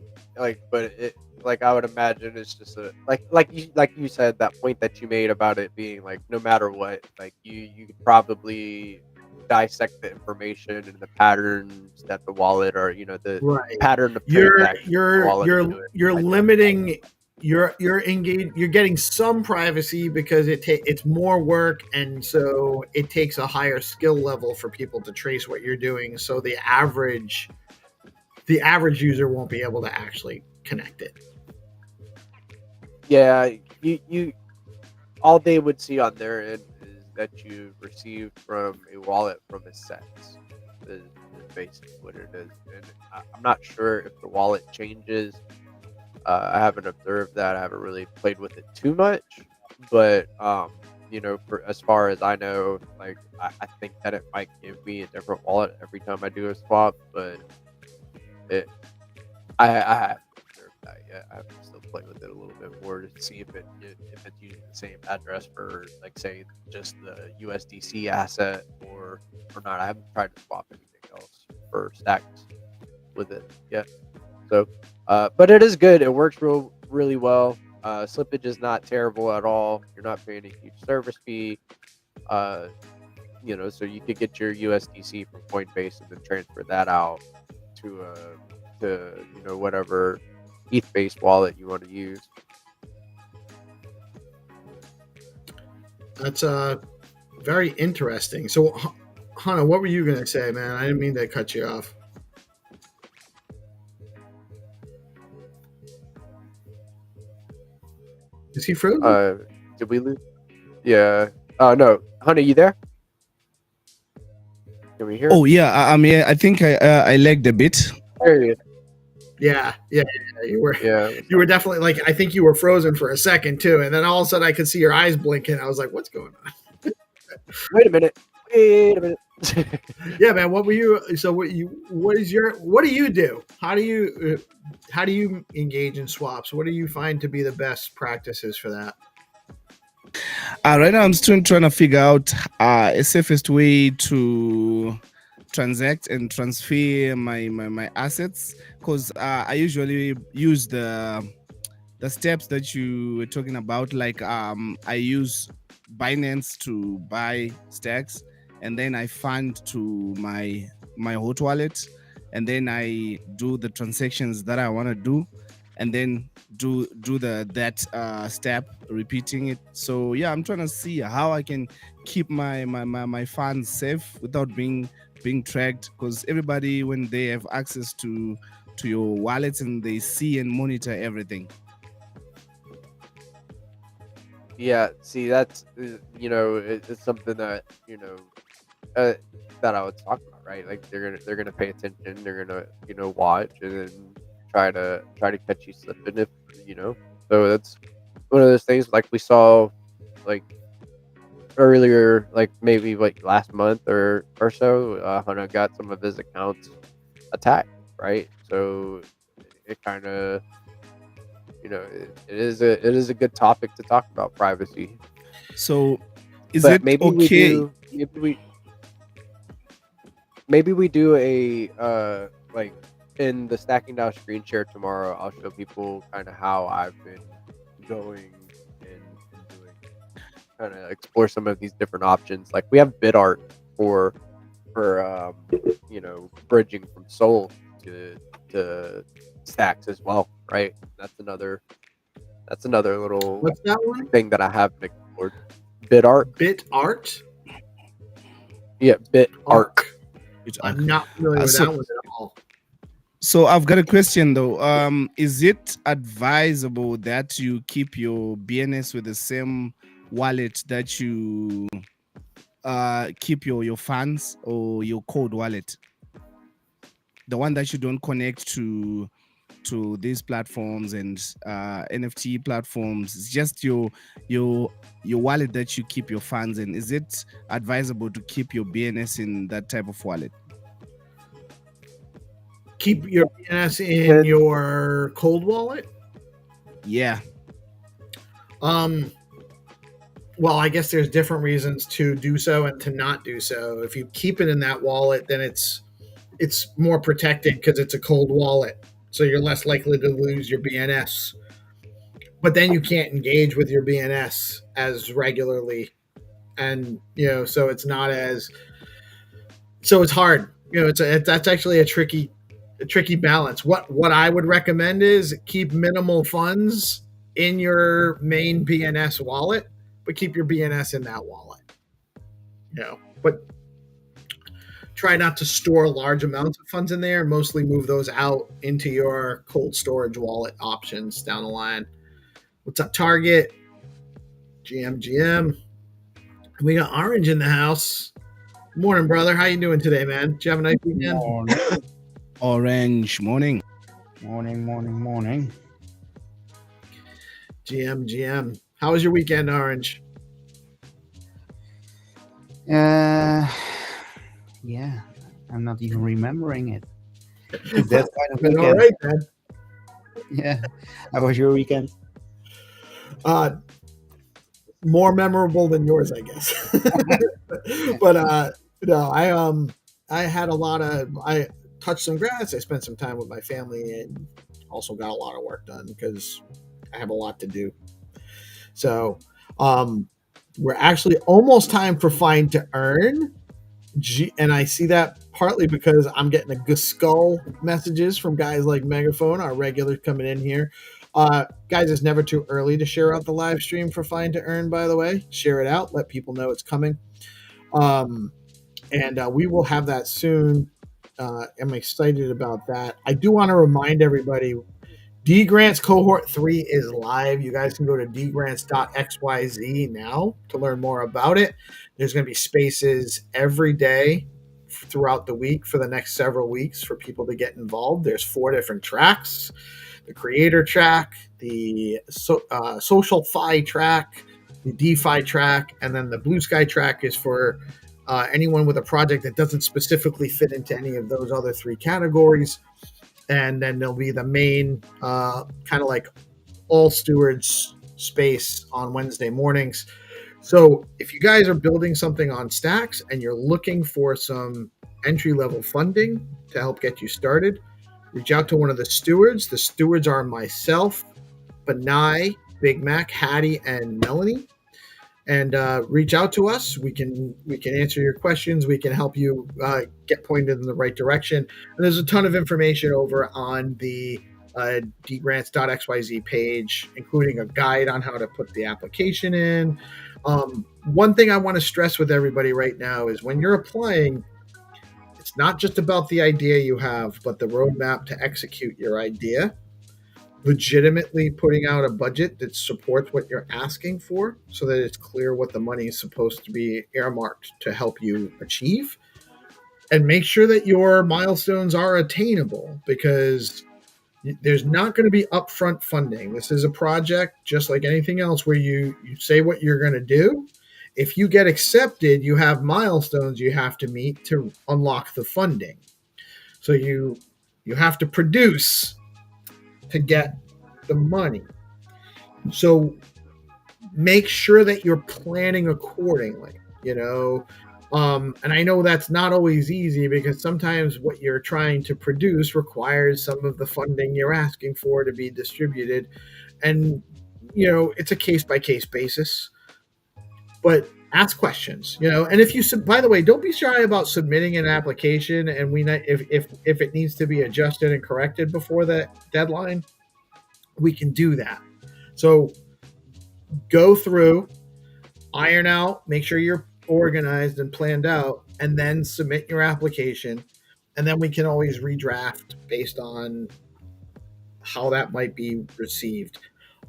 but it, I would imagine it's just like you said, that point that you made about it being like, no matter what, like you could probably dissect the information and the patterns that the wallet, or the pattern of transaction. You're limiting. You're engaged. You're getting some privacy because it's more work, and so it takes a higher skill level for people to trace what you're doing. So the average user won't be able to actually connect it. Yeah, you all they would see on their end is that you received from a wallet from a set. Is basically what it is, and I'm not sure if the wallet changes. I haven't observed that. I haven't really played with it too much, but for as far as I know, like I think that it might give me a different wallet every time I do a swap, but I haven't observed that yet. I have to still play with it a little bit more to see if it's using the same address for, like, say, just the USDC asset or not. I haven't tried to swap anything else for stacks with it yet. So, but it is good. It works really well. Slippage is not terrible at all. You're not paying a huge service fee. So you could get your USDC from Coinbase and then transfer that out to whatever ETH-based wallet you want to use. That's very interesting. So, Hannah, what were you going to say, man? I didn't mean to cut you off. Is he frozen? Did we lose? Yeah. Oh, no. Honey, you there? Can we hear? Oh yeah, I'm here. I think I lagged a bit. There you go. Yeah, you were. Yeah. You were definitely, like, I think you were frozen for a second too, and then all of a sudden I could see your eyes blinking. I was like, "What's going on?" Wait a minute. Yeah, man. What were you? So what do you do? How do you engage in swaps? What do you find to be the best practices for that? Right now I'm still trying to figure out a safest way to transact and transfer my assets, because I usually use the steps that you were talking about. Like I use Binance to buy stacks, and then I fund to my hot wallet, and then I do the transactions that I want to do, and then do that step, repeating it. So yeah, I'm trying to see how I can keep my funds safe without being tracked, because everybody, when they have access to your wallets, and they see and monitor everything. Yeah, see, that's it's something that that I would talk about, right? Like they're gonna pay attention, they're gonna watch, and then try to catch you slipping if you know. So that's one of those things like we saw like earlier, like maybe like last month or so. Hunter got some of his accounts attacked, right? So it kind of it is a good topic to talk about privacy. So is But it okay? Maybe we do a like in the Stacking Down screen share tomorrow. I'll show people kind of how I've been going and doing, kind of explore some of these different options. Like we have BitArt for bridging from Sol to Stacks as well, right? That's another little What's that one? thing that I haven't explored. BitArt. BitArt? Yeah, BitArt. I'm not familiar with that one at all. So I've got a question though. Is it advisable that you keep your BNS with the same wallet that you keep your funds, or your cold wallet, the one that you don't connect to these platforms and NFT platforms? It's just your wallet that you keep your funds in. Is it advisable to keep your BNS in that type of wallet? Keep your BNS in your cold wallet? Yeah. Well, I guess there's different reasons to do so and to not do so. If you keep it in that wallet, then it's more protected because it's a cold wallet. So you're less likely to lose your BNS. But then you can't engage with your BNS as regularly. And, so it's not as, so it's hard. That's actually a tricky balance. What I would recommend is keep minimal funds in your main BNS wallet, but keep your BNS in that wallet. But try not to store large amounts of funds in there. Mostly move those out into your cold storage wallet options down the line. What's up, Target? GM. We got Orange in the house. Morning, brother. How you doing today, man? Did you have a nice weekend? Morning. Orange, morning. Morning. GM. How was your weekend, Orange? Yeah, I'm not even remembering it. That's kind of Been weekend. all right, man. Yeah. How was your weekend? More memorable than yours, I guess. But no, I had I touched some grass. I spent some time with my family and also got a lot of work done because I have a lot to do. So we're actually almost time for Find to Earn. And I see that partly because I'm getting a skull messages from guys like Megaphone, our regulars coming in here. Guys, it's never too early to share out the live stream for Find to Earn, by the way. Share it out. Let people know it's coming. And we will have that soon. I'm excited about that. I do want to remind everybody, DeGrants Cohort 3 is live. You guys can go to DeGrants.xyz now to learn more about it. There's going to be spaces every day throughout the week for the next several weeks for people to get involved. There's 4 different tracks: the creator track, the social fi track, the DeFi track, and then the Blue Sky track is for anyone with a project that doesn't specifically fit into any of those other 3 categories. And then there'll be the main kind of like all stewards space on Wednesday mornings. So if you guys are building something on Stacks and you're looking for some entry-level funding to help get you started, reach out to one of the stewards. The stewards are myself, Benai, Big Mac, Hattie, and Melanie. And reach out to us. We can answer your questions. We can help you get pointed in the right direction. And there's a ton of information over on the DeGrants.xyz page, including a guide on how to put the application in. One thing I want to stress with everybody right now is when you're applying, it's not just about the idea you have, but the roadmap to execute your idea. Legitimately putting out a budget that supports what you're asking for so that it's clear what the money is supposed to be earmarked to help you achieve, and make sure that your milestones are attainable, because There's not going to be upfront funding. This is a project just like anything else where you say what you're going to do. If you get accepted, you have milestones you have to meet to unlock the funding. So you have to produce to get the money. So make sure that you're planning accordingly, and I know that's not always easy because sometimes what you're trying to produce requires some of the funding you're asking for to be distributed. And, it's a case by case basis, but ask questions, and if you, by the way, don't be shy about submitting an application. And if it needs to be adjusted and corrected before the deadline, we can do that. So go through, iron out, make sure you're organized and planned out, and then submit your application. And then we can always redraft based on how that might be received.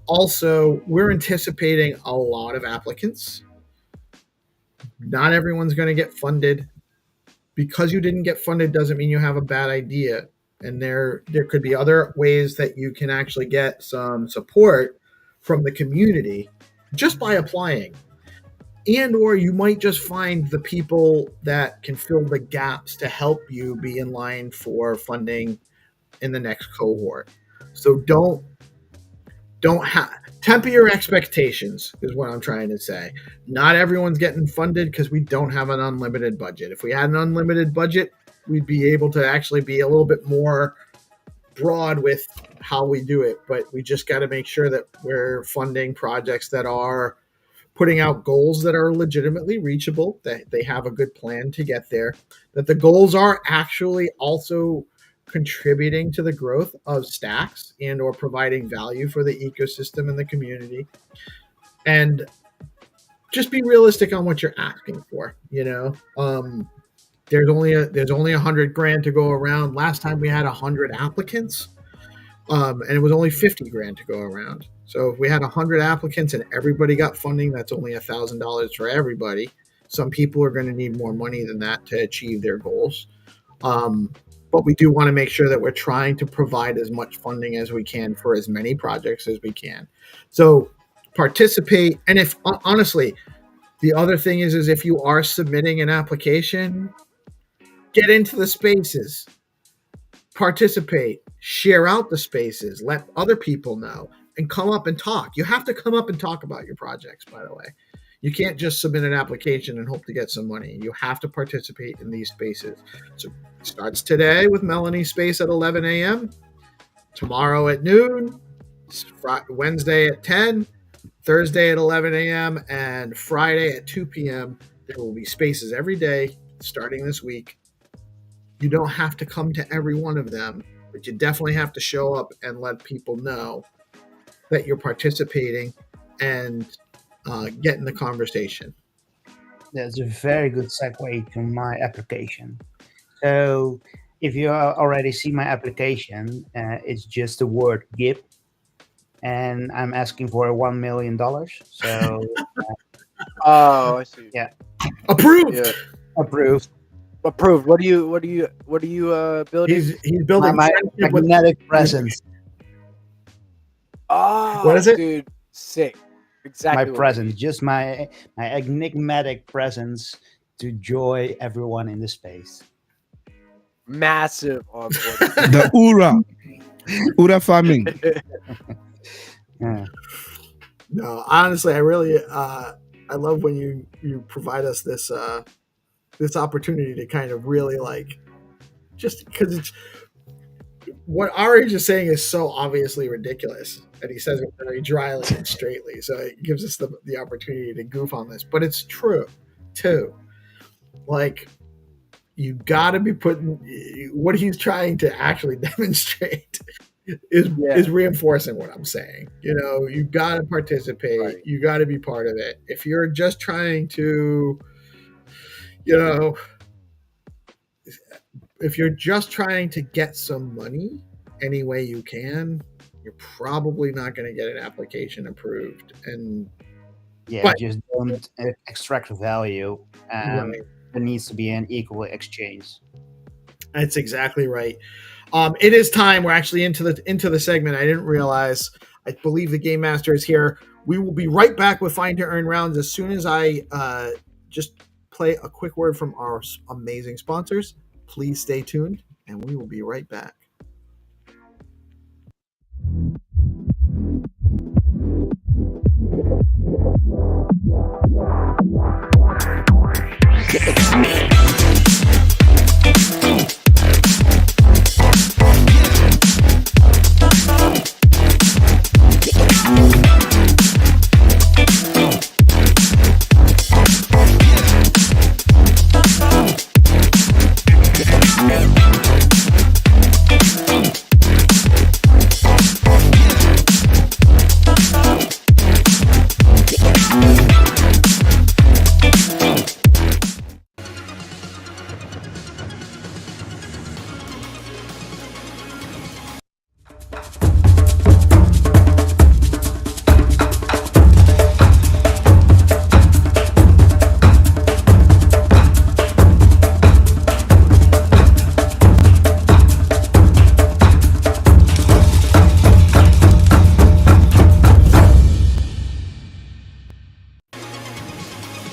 Also, we're anticipating a lot of applicants. Not everyone's going to get funded. Because you didn't get funded doesn't mean you have a bad idea. And there could be other ways that you can actually get some support from the community just by applying. And or you might just find the people that can fill the gaps to help you be in line for funding in the next cohort. So don't temper your expectations is what I'm trying to say. Not everyone's getting funded because we don't have an unlimited budget. If we had an unlimited budget, we'd be able to actually be a little bit more broad with how we do it. But we just got to make sure that we're funding projects that are putting out goals that are legitimately reachable, that they have a good plan to get there, that the goals are actually also contributing to the growth of stacks and or providing value for the ecosystem and the community. And just be realistic on what you're asking for. There's only $100,000 to go around. Last time we had 100 applicants, and it was only $50,000 to go around. So if we had 100 applicants and everybody got funding, that's only $1,000 for everybody. Some people are going to need more money than that to achieve their goals. But we do want to make sure that we're trying to provide as much funding as we can for as many projects as we can. So participate. And if honestly, the other thing is if you are submitting an application, get into the spaces, participate, share out the spaces, let other people know, and come up and talk. You have to come up and talk about your projects, by the way. You can't just submit an application and hope to get some money. You have to participate in these spaces. So it starts today with Melanie's space at 11 a.m., tomorrow at noon, Wednesday at 10, Thursday at 11 a.m., and Friday at 2 p.m. There will be spaces every day starting this week. You don't have to come to every one of them, but you definitely have to show up and let people know that you're participating and get in the conversation. That's a very good segue to my application. So if you already see my application, it's just the word GIP, and I'm asking for $1 million. So oh, I see. Yeah, approved. Yeah. Approved. What are you building? He's building my magnetic presence. Oh, what is it, dude? Sick. Exactly. My presence, just my enigmatic presence to joy everyone in the space. Massive on board. The Ura farming. Yeah. No, honestly, I really I love when you provide us this this opportunity to kind of really just because it's what Ari is saying is so obviously ridiculous, and he says it very dryly and straightly. So it gives us the opportunity to goof on this, but it's true too. You got to be putting what he's trying to actually demonstrate is reinforcing what I'm saying. You got to participate. Right. You got to be part of it. If you're just trying to, if you're just trying to get some money any way you can, you're probably not going to get an application approved. And just don't extract value. Right. There needs to be an equal exchange. That's exactly right. It is time. We're actually into the segment. I didn't realize. I believe the Game Master is here. We will be right back with Find to Earn rounds as soon as I just play a quick word from our amazing sponsors. Please stay tuned, and we will be right back.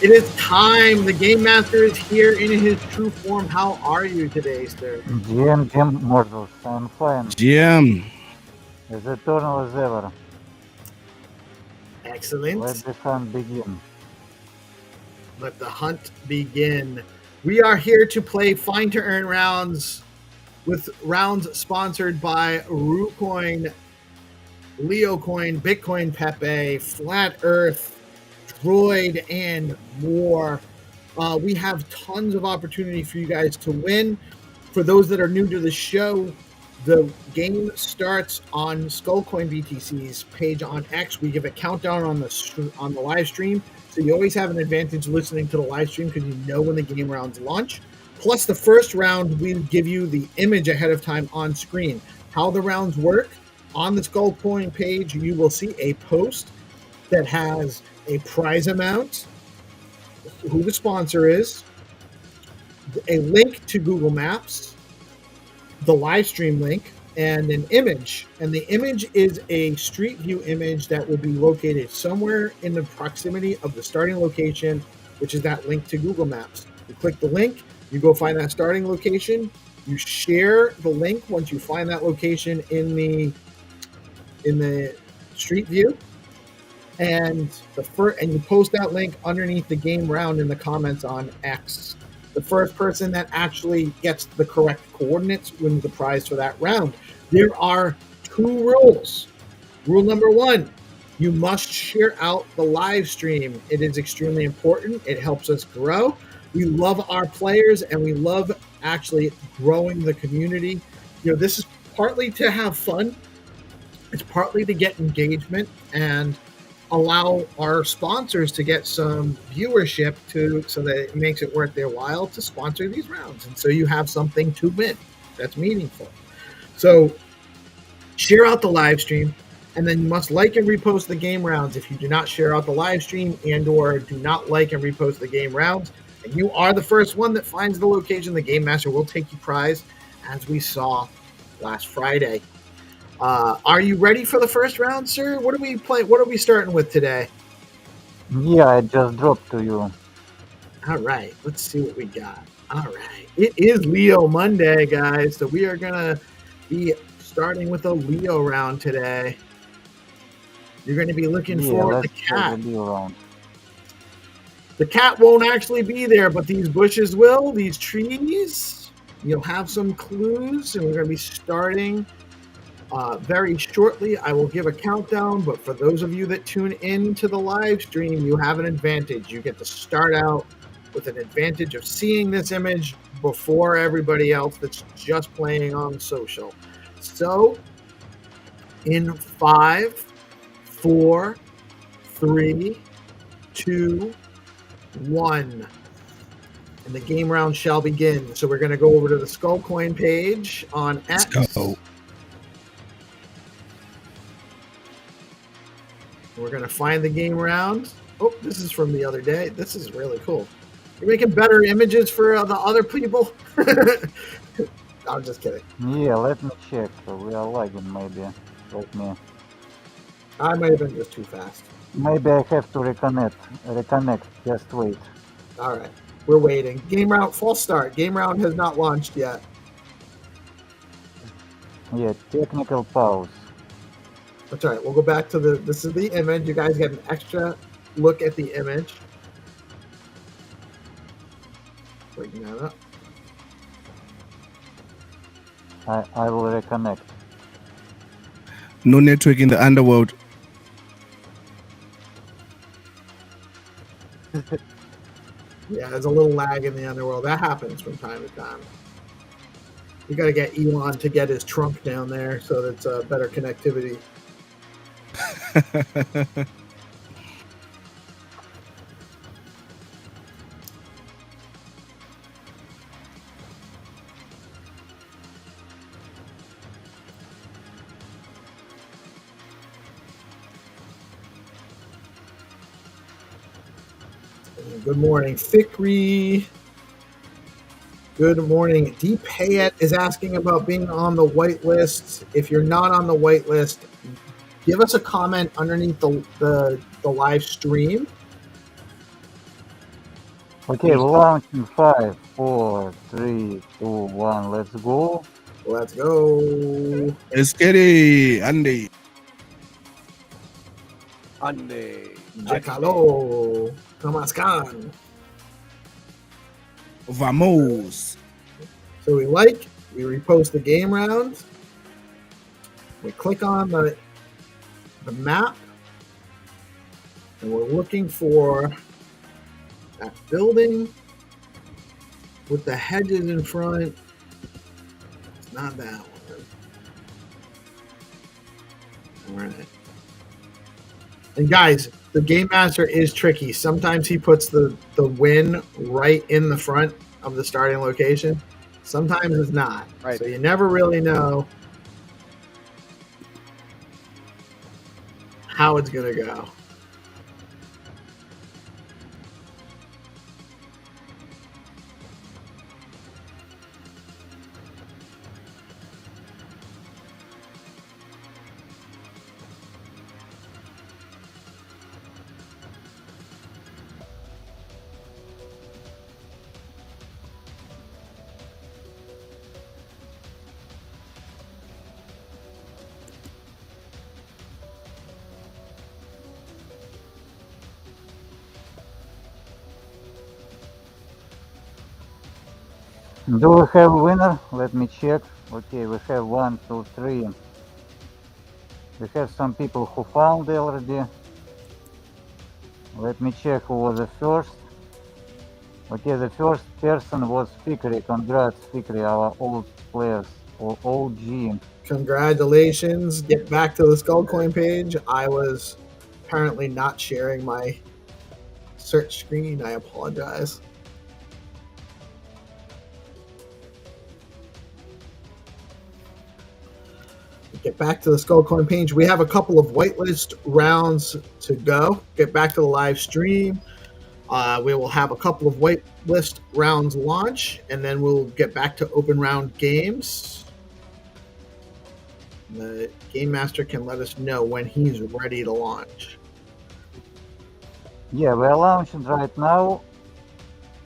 It is time. The Game Master is here in his true form. How are you today, sir? GM Mortals, I'm fine. GM. As eternal as ever. Excellent. Let the hunt begin. Let the hunt begin. We are here to play Find to Earn rounds, with rounds sponsored by RuCoin, LeoCoin, Bitcoin Pepe, Flat Earth, Droid, and more. We have tons of opportunity for you guys to win. For those that are new to the show, the game starts on Skullcoin BTC's page on X. We give a countdown on the live stream, so you always have an advantage listening to the live stream because you know when the game rounds launch. Plus, the first round, we give you the image ahead of time on screen. How the rounds work, on the Skullcoin page, you will see a post that has a prize amount, who the sponsor is, a link to Google Maps, the live stream link, and an image. And the image is a street view image that will be located somewhere in the proximity of the starting location, which is that link to Google Maps. You click the link, you go find that starting location, you share the link once you find that location in the street view, and you post that link underneath the game round in the comments on X. The first person that actually gets the correct coordinates wins the prize for that round. There are 2 rules. Rule number 1, you must share out the live stream. It is extremely important. It helps us grow. We love our players, and we love actually growing the community. This is partly to have fun. It's partly to get engagement and allow our sponsors to get some viewership so that it makes it worth their while to sponsor these rounds. And so you have something to win that's meaningful. So share out the live stream, and then you must like and repost the game rounds. If you do not share out the live stream and or do not like and repost the game rounds, and you are the first one that finds the location, the Game Master will take your prize, as we saw last Friday. Are you ready for the first round, sir? What are we playing? What are we starting with today? Yeah, I just dropped to you. All right, let's see what we got. All right, it is Leo Monday, guys. So we are gonna be starting with a Leo round today. You're going to be looking for the cat. The cat won't actually be there, but these bushes will. These trees. You'll have some clues, and we're going to be starting very shortly. I will give a countdown, but for those of you that tune in to the live stream, you have an advantage. You get to start out with an advantage of seeing this image before everybody else that's just playing on social. So, in 5, 4, 3, 2, 1. And the game round shall begin. So we're going to go over to the Skullcoin page on X. Let's go. We're going to find the game round. Oh, this is from the other day. This is really cool. You're making better images for the other people. I'm just kidding. Yeah, let me check. We are lagging maybe. Let me. I might have been just too fast. Maybe I have to reconnect. Just wait. All right, we're waiting. Game round, false start. Game round has not launched yet. Yeah, technical pause. That's all right. We'll go back to this is the image. You guys get an extra look at the image. Breaking that up. I will reconnect. No network in the underworld. Yeah, there's a little lag in the underworld. That happens from time to time. You got to get Elon to get his trunk down there so that's better connectivity. Good morning, Fikri. Good morning. D. Payet is asking about being on the whitelist. If you're not on the whitelist, give us a comment underneath the live stream. Okay, we're launching 5, 4, 3, 2, 1. Let's go. Let's go. Let's get it, Andy. Ande. Jacalo. Kamaskan. Vamos. So we repost the game round. We click on the map, and we're looking for that building with the hedges in front. It's not that one. All right. And guys, the game master is tricky. Sometimes he puts the win right in the front of the starting location. Sometimes it's not. Right. So you never really know how it's going to go. Do we have a winner? Let me check. Okay, we have 1, 2, 3. We have some people who found already. Let me check who was the first. Okay, the first person was Fikri. Congrats, Fikri, our old players, or OG. Congratulations. Get back to the Skullcoin page. I was apparently not sharing my search screen. I apologize. Get back to the Skullcoin page. We have a couple of whitelist rounds to go. Get back to the live stream. We will have a couple of whitelist rounds launch, and then we'll get back to open round games. The game master can let us know when he's ready to launch. Yeah, we're launching right now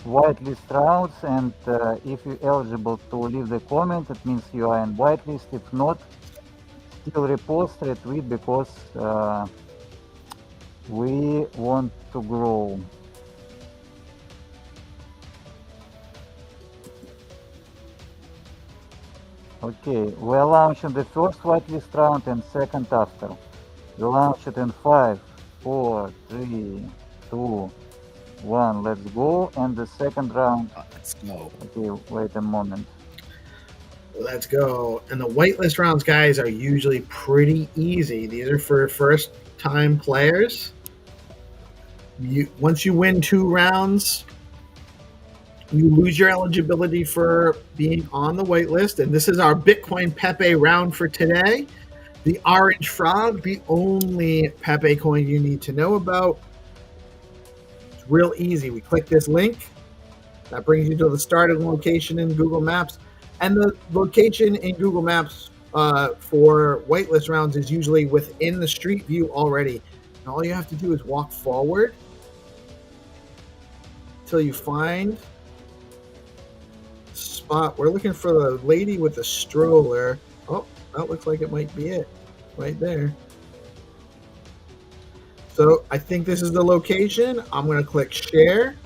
whitelist rounds, and if you're eligible to leave the comment, it means you are in whitelist. If not, still repost, retweet, because we want to grow. Okay, we're launching the first whitelist round and second after. We launch it in 5, 4, 3, 2, 1. Let's go. And the second round. Let's go. Okay, wait a moment. Let's go. And the whitelist rounds, guys, are usually pretty easy. These are for first-time players. Once you win 2 rounds, you lose your eligibility for being on the whitelist. And this is our Bitcoin Pepe round for today. The Orange Frog, the only Pepe coin you need to know about. It's real easy. We click this link. That brings you to the starting location in Google Maps. And the location in Google Maps for whitelist rounds is usually within the street view already. And all you have to do is walk forward till you find the spot. We're looking for the lady with the stroller. Oh, that looks like it might be it right there. So I think this is the location. I'm going to click share.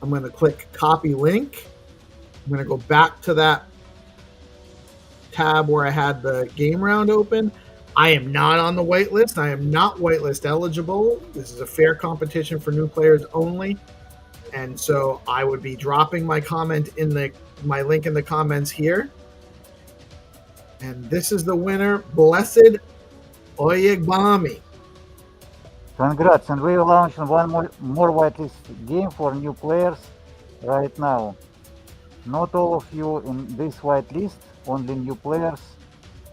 I'm going to click copy link. I'm going to go back to that tab where I had the game round open. I am not on the whitelist. I am not whitelist eligible. This is a fair competition for new players only. And so I would be dropping my comment in my link in the comments here. And this is the winner, Blessed Oyegbami. Congrats, and we are launching one more whitelist game for new players right now. Not all of you in this whitelist, only new players.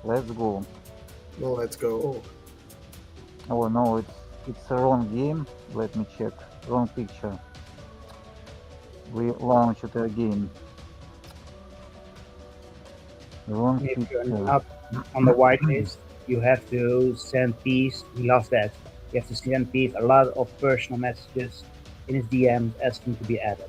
Let's go. Well, let's go. Oh no, it's a wrong game. Let me check. Wrong picture. We launch it again. Wrong If you're picture. not on the whitelist, you have to send Peace. He loves that. You have to send Peace a lot of personal messages in his DMs asking to be added.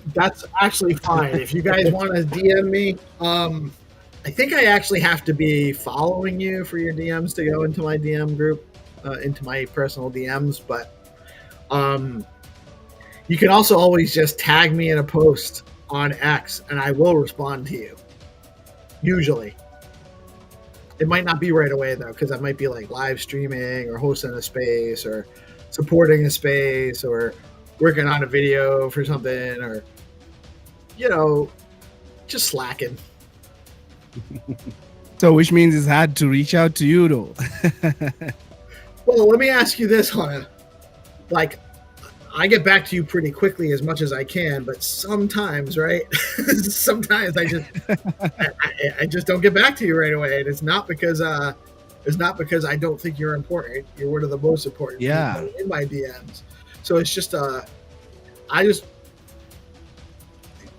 That's actually fine. If you guys want to DM me, I think I actually have to be following you for your DMs to go into my DM group, into my personal DMs. But you can also always just tag me in a post on X, and I will respond to you. Usually. It might not be right away, though, because I might be like live streaming or hosting a space or supporting a space or working on a video for something or, just slacking. So which means it's hard to reach out to you, though. Well, let me ask you this, Hannah. Like, I get back to you pretty quickly as much as I can, but sometimes, right? Sometimes I just don't get back to you right away, and it's not because I don't think you're important. You're one of the most important people in my DMs. So it's just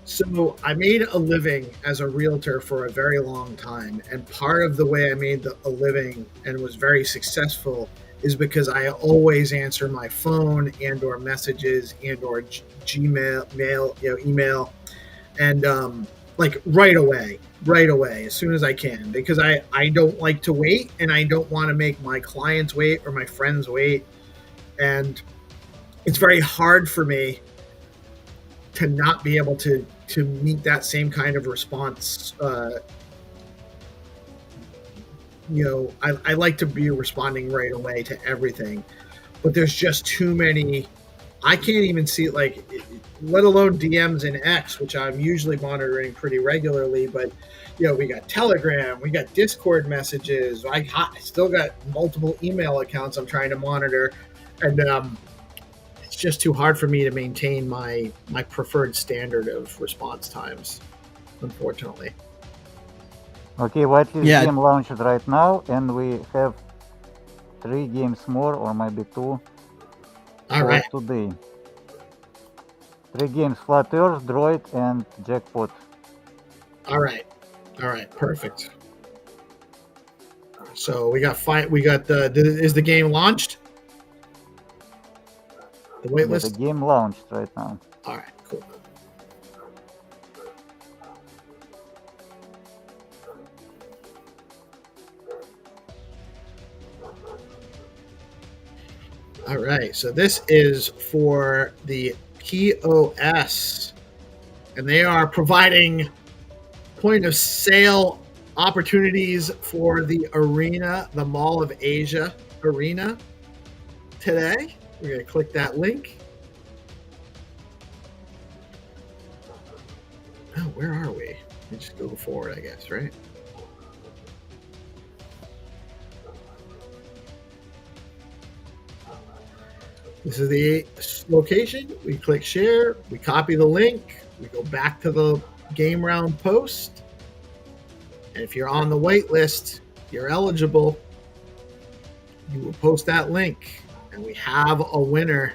So I made a living as a realtor for a very long time, and part of the way I made a living and was very successful is because I always answer my phone and or messages and or Gmail, email, and like right away, as soon as I can, because I don't like to wait, and I don't want to make my clients wait or my friends wait, and it's very hard for me to not be able to meet that same kind of response. I like to be responding right away to everything, but there's just too many. I can't even see let alone DMs in X, which I'm usually monitoring pretty regularly. But we got Telegram, we got Discord messages. I still got multiple email accounts I'm trying to monitor, and it's just too hard for me to maintain my preferred standard of response times, unfortunately. Okay, whitelist game launched right now, and we have 3 games more, or maybe 2. All right. Today. 3 games: Flat Earth, Droid, and Jackpot. All right, perfect. So we got is the game launched? The waitlist. Yeah, the game launched right now. All right, cool. All right, so this is for the POS, and they are providing point of sale opportunities for the arena, the Mall of Asia arena today. We're going to click that link. Oh, where are we? We just go forward, I guess, right? This is the location. We click share. We copy the link. We go back to the game round post. And if you're on the wait list, you're eligible. You will post that link. And we have a winner.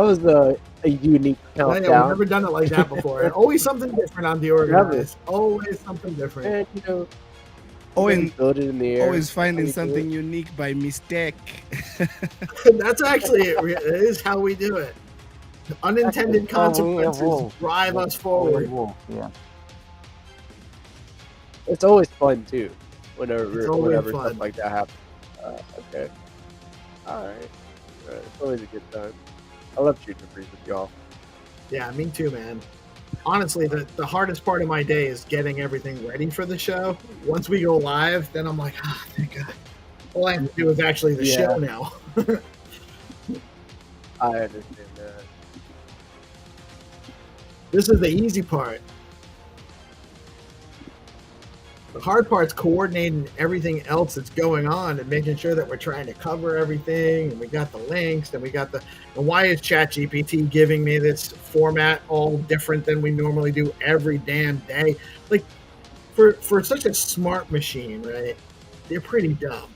was a unique Yeah, we've countdown. never done it like that before. Always something different on DeOrganized. Always something different. And you know, Always, build it in the air. always finding That's how we do something unique by mistake. That's actually it. It is how we do it. Unintended That's how we consequences evolve. drive us That's how we forward. evolve, yeah. It's always fun too. It's Whenever always stuff fun. like that happens. Okay. All right. It's always a good time. I love shooting the breeze with y'all. Yeah, me too, man. Honestly, the hardest part of my day is getting everything ready for the show. Once we go live, then I'm like, thank God. All I have to do is actually the Yeah. show now. I understand that. This is the easy part. The hard part's coordinating everything else that's going on and making sure that we're trying to cover everything. And we got the links, and we got and why is ChatGPT giving me this format all different than we normally do every damn day? Like, for such a smart machine, right? They're pretty dumb.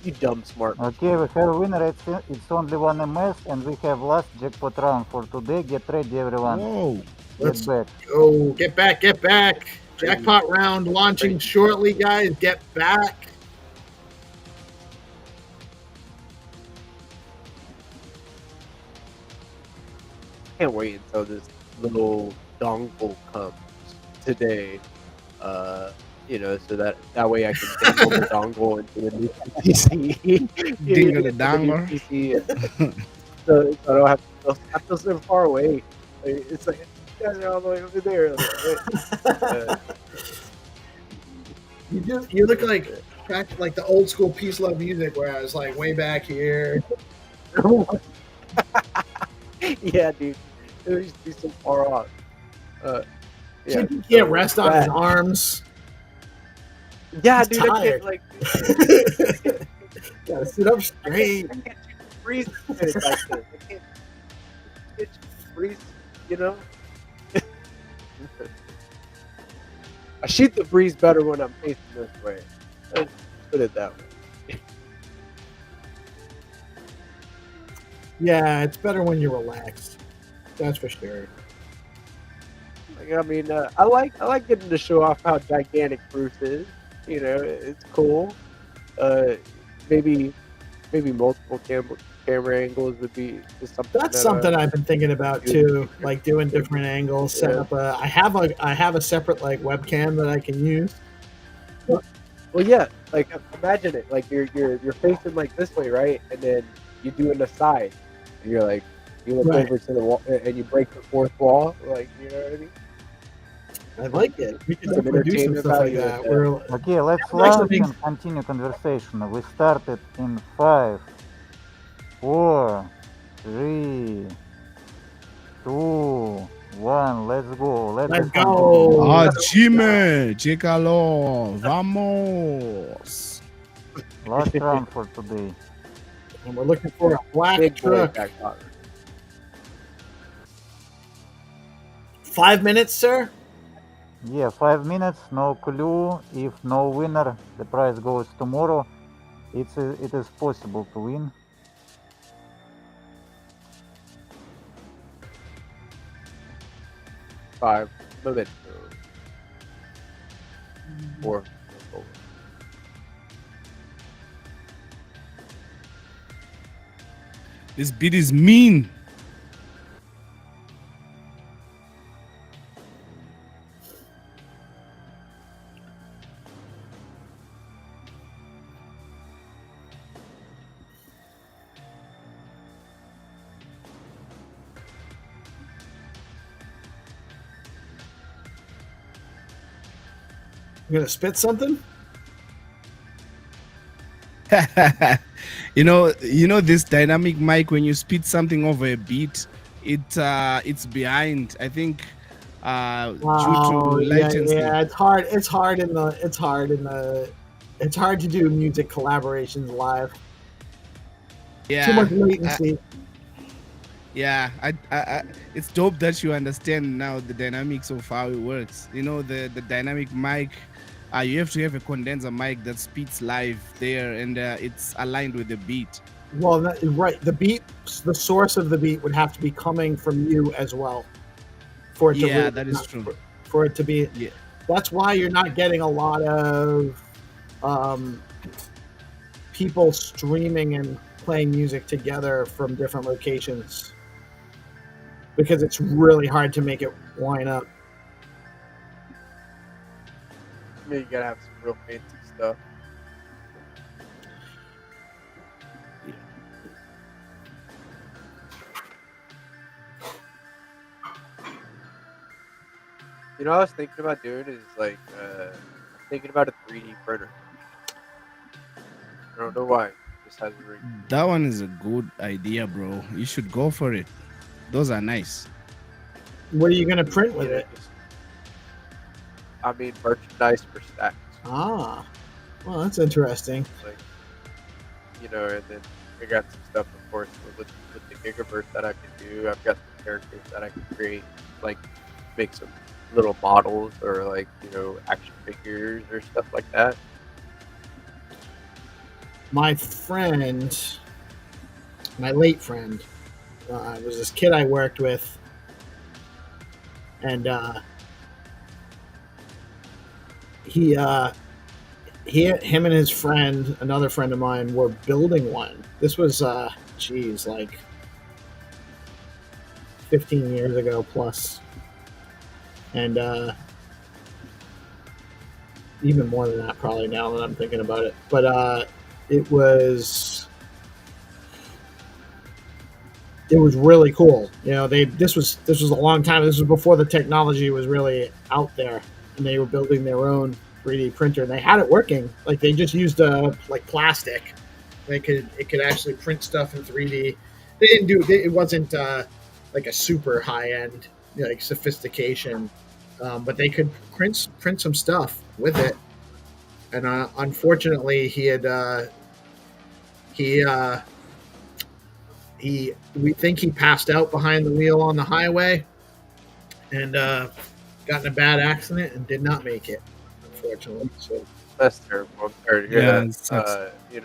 You dumb smart. Okay, we have a winner. It's only one MS, and we have last jackpot round for today. Get ready, everyone. Whoa. Let's Get back. go. Get back, get back. Jackpot round launching shortly, guys. Get back. Can't wait until this little dongle comes today. You know, so that way I can dangle the dongle into the new PC. Dingle the dongle. So I don't have to so far away. Like, it's like, you guys are all the way over there. You look like the old school PeaceLoveMusic, where I was like way back here. Yeah, dude. It would just be so far off. Kid can't rest on his arms. Yeah, He's dude. tired. I can't, like, Gotta sit up straight. I can't breathe. It's like this. I can't breathe, you know? I shoot the breeze better when I'm facing this way. Let's put it that way. Yeah, it's better when you're relaxed. That's for sure. Like, I mean, I like getting to show off how gigantic Bruce is. You know, it's cool. Maybe multiple camera angles would be just something. That's something I've been thinking about too, like doing different angles. Set up I have a separate like webcam that I can use. Well, yeah, like imagine it. Like you're facing like this way, right? And then you do an aside. And you're like, you look Right. over to the wall and you break the fourth wall. Like, you know what I mean? I like it. We can Some definitely do some entertainment stuff like value that. with We're, Okay, let's Actually, launch thanks. and continue conversation. We started in 5, 4, 3, 2, 1. Let's go. Let's go. go. Ah, Jimmy, chécalo, vamos. Last round for today. and we're looking for a black Big boy truck. back pocket. 5 minutes, sir. Yeah, 5 minutes, no clue. If no winner, the prize goes tomorrow. It is possible to win. Five. Move it. 4. This beat is mean. You gonna spit something? you know this dynamic mic, when you spit something over a beat, it's behind, I think, due to latency. Yeah, it's hard. It's hard to do music collaborations live. Yeah, Too much latency. I it's dope that you understand now the dynamics of how it works. You know, the dynamic mic You have to have a condenser mic that speaks live there, and it's aligned with the beat. Well, right. The beat, the source of the beat would have to be coming from you as well, for it to Yeah, that is true. For it to be. Yeah. That's why you're not getting a lot of people streaming and playing music together from different locations, because it's really hard to make it line up. I mean, you gotta have some real fancy stuff. You know what I was thinking about doing is like thinking about a 3D printer. I don't know why. Just has a ring. That one is a good idea, bro. You should go for it. Those are nice. What are you going to print with it? I mean, merchandise for stacks. Ah, well, that's interesting. Like, you know, and then I got some stuff, of course, with the Gigaverse that I can do. I've got some characters that I can create, like make some little models or like, you know, action figures or stuff like that. My friend, my late friend, was this kid I worked with, and him and his friend, another friend of mine, were building one. This was like 15 years ago plus, and even more than that probably now that I'm thinking about it. But it was really cool. You know, this was a long time. This was before the technology was really out there, and they were building their own 3D printer. And they had it working. Like, they just used like plastic. It could actually print stuff in 3D. They didn't do it wasn't like a super high end, you know, like sophistication, but they could print some stuff with it. And unfortunately, we think he passed out behind the wheel on the highway, and got in a bad accident and did not make it, unfortunately. So that's terrible. I'm sorry to hear that. You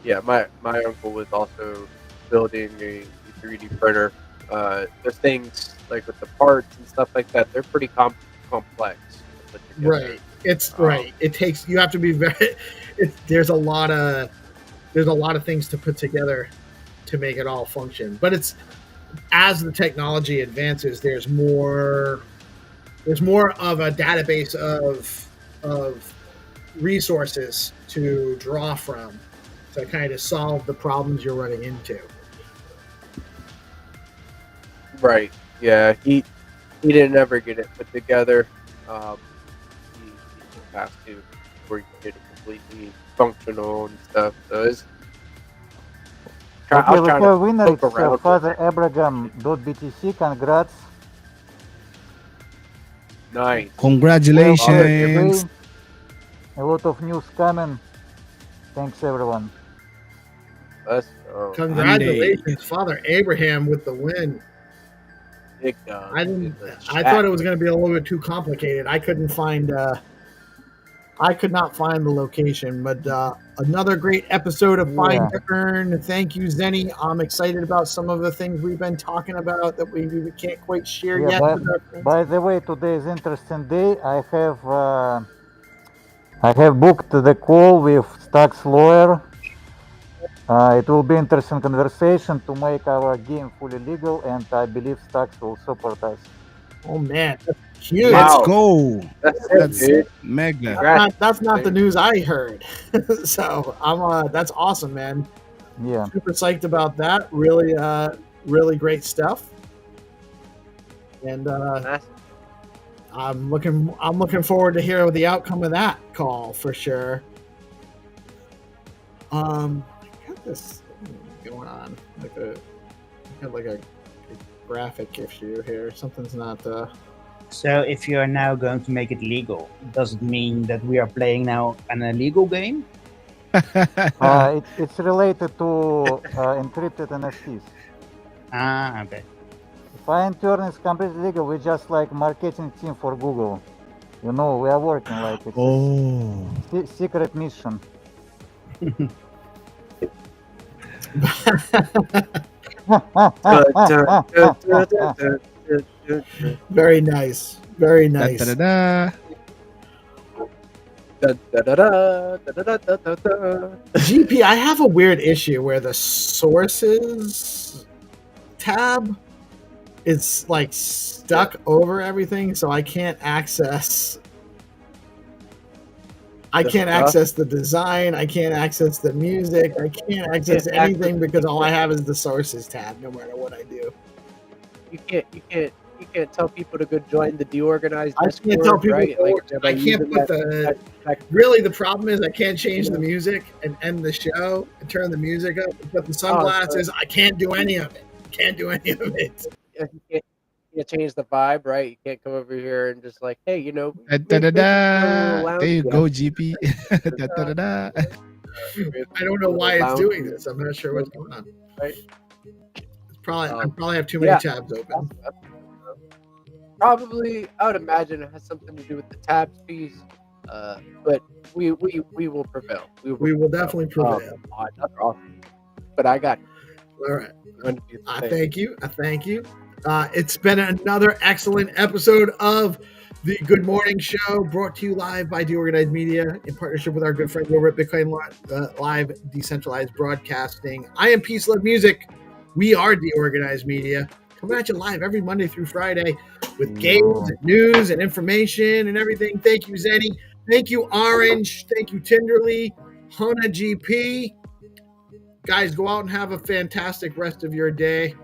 know, my uncle was also building a 3D printer. The things like with the parts and stuff like that, they're pretty complex. Right. It's right. It takes, you have to be very, there's a lot of things to put together to make it all function. But it's, as the technology advances, there's more of a database of resources to draw from to kind of solve the problems you're running into. Right. Yeah. He didn't ever get it put together. He has to, before he can get it completely functional and stuff. So it's. Okay, we have winner. It's Father Abraham.btc. Congrats. Nice. Congratulations. A lot of news coming. Thanks, everyone. Congratulations, Father Abraham, with the win. I thought it was going to be a little bit too complicated. I could not find the location, but another great episode of Find to Earn. Thank you, Zenny. I'm excited about some of the things we've been talking about that we can't quite share yet. By the way, today is interesting day. I have booked the call with Stack's lawyer. It will be interesting conversation to make our game fully legal, and I believe Stacks will support us. Oh man, that's huge! Let's go. That's mega. That's not the news I heard. So I'm that's awesome, man. Yeah, super psyched about that. Really, really great stuff. And I'm looking forward to hear the outcome of that call for sure. This going on like a graphic issue here. Something's not So if you are now going to make it legal, does it mean that we are playing now an illegal game? It's related to encrypted NFTs. Okay. Fine Turn is completely legal. We're just like marketing team for Google. You know, we are working like it's Oh. a secret mission. Very nice. Very Da, nice. da, da, da. GP, I have a weird issue where the sources tab is like stuck over everything, so I can't access. I The can't stuff? access the design. I can't access the music. I can't access Can't anything because all I have is the sources tab. No matter what I do, You can't tell people to go join the DeOrganized I Discord, can't tell people. right? By I can't using put that- that- Really, the problem is I can't change the music and end the show and turn the music up. But the sunglasses, I can't do any of it. Can't do any of it. you can't change the vibe, right? You can't come over here and just like, hey, Da, da, da, da. There you go, GP. Da, da, da, da. I don't know why it's doing this. I'm not sure what's going on. Right. It's probably I probably have too many tabs open. Probably, I would imagine it has something to do with the tabs piece. But we will prevail. We will definitely prevail. That's awesome. But I got you. All right. I Thank thank you. I thank you. It's been another excellent episode of the Good Morning Show, brought to you live by DeOrganized Media in partnership with our good friends over at Bitcoin Live Decentralized Broadcasting. I am PeaceLoveMusic. We are DeOrganized Media, coming at you live every Monday through Friday with games, and news, and information and everything. Thank you, Zenny. Thank you, Orange. Thank you, Tinderly, Hana GP. Guys, go out and have a fantastic rest of your day.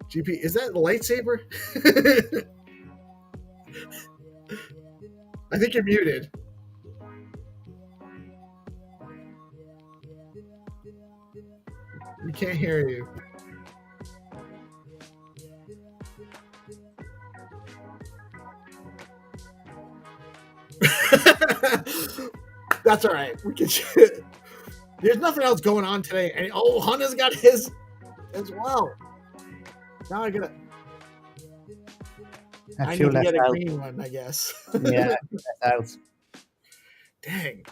GP, is that a lightsaber? I think you're muted. We can't hear you. That's all right. We can. There's nothing else going on today. And Hana's got his as well. Now I gotta. I need to get a green one, I guess. Yeah, that's out. Dang.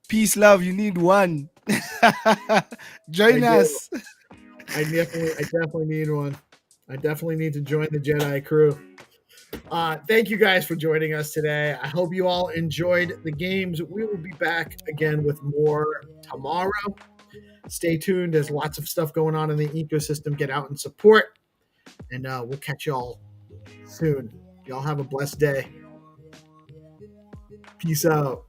Peace, love. You need one. Join us. I definitely need one. I definitely need to join the Jedi crew. Thank you guys for joining us today. I hope you all enjoyed the games. We will be back again with more tomorrow. Stay tuned. There's lots of stuff going on in the ecosystem. Get out and support. And we'll catch y'all soon. Y'all have a blessed day. Peace out.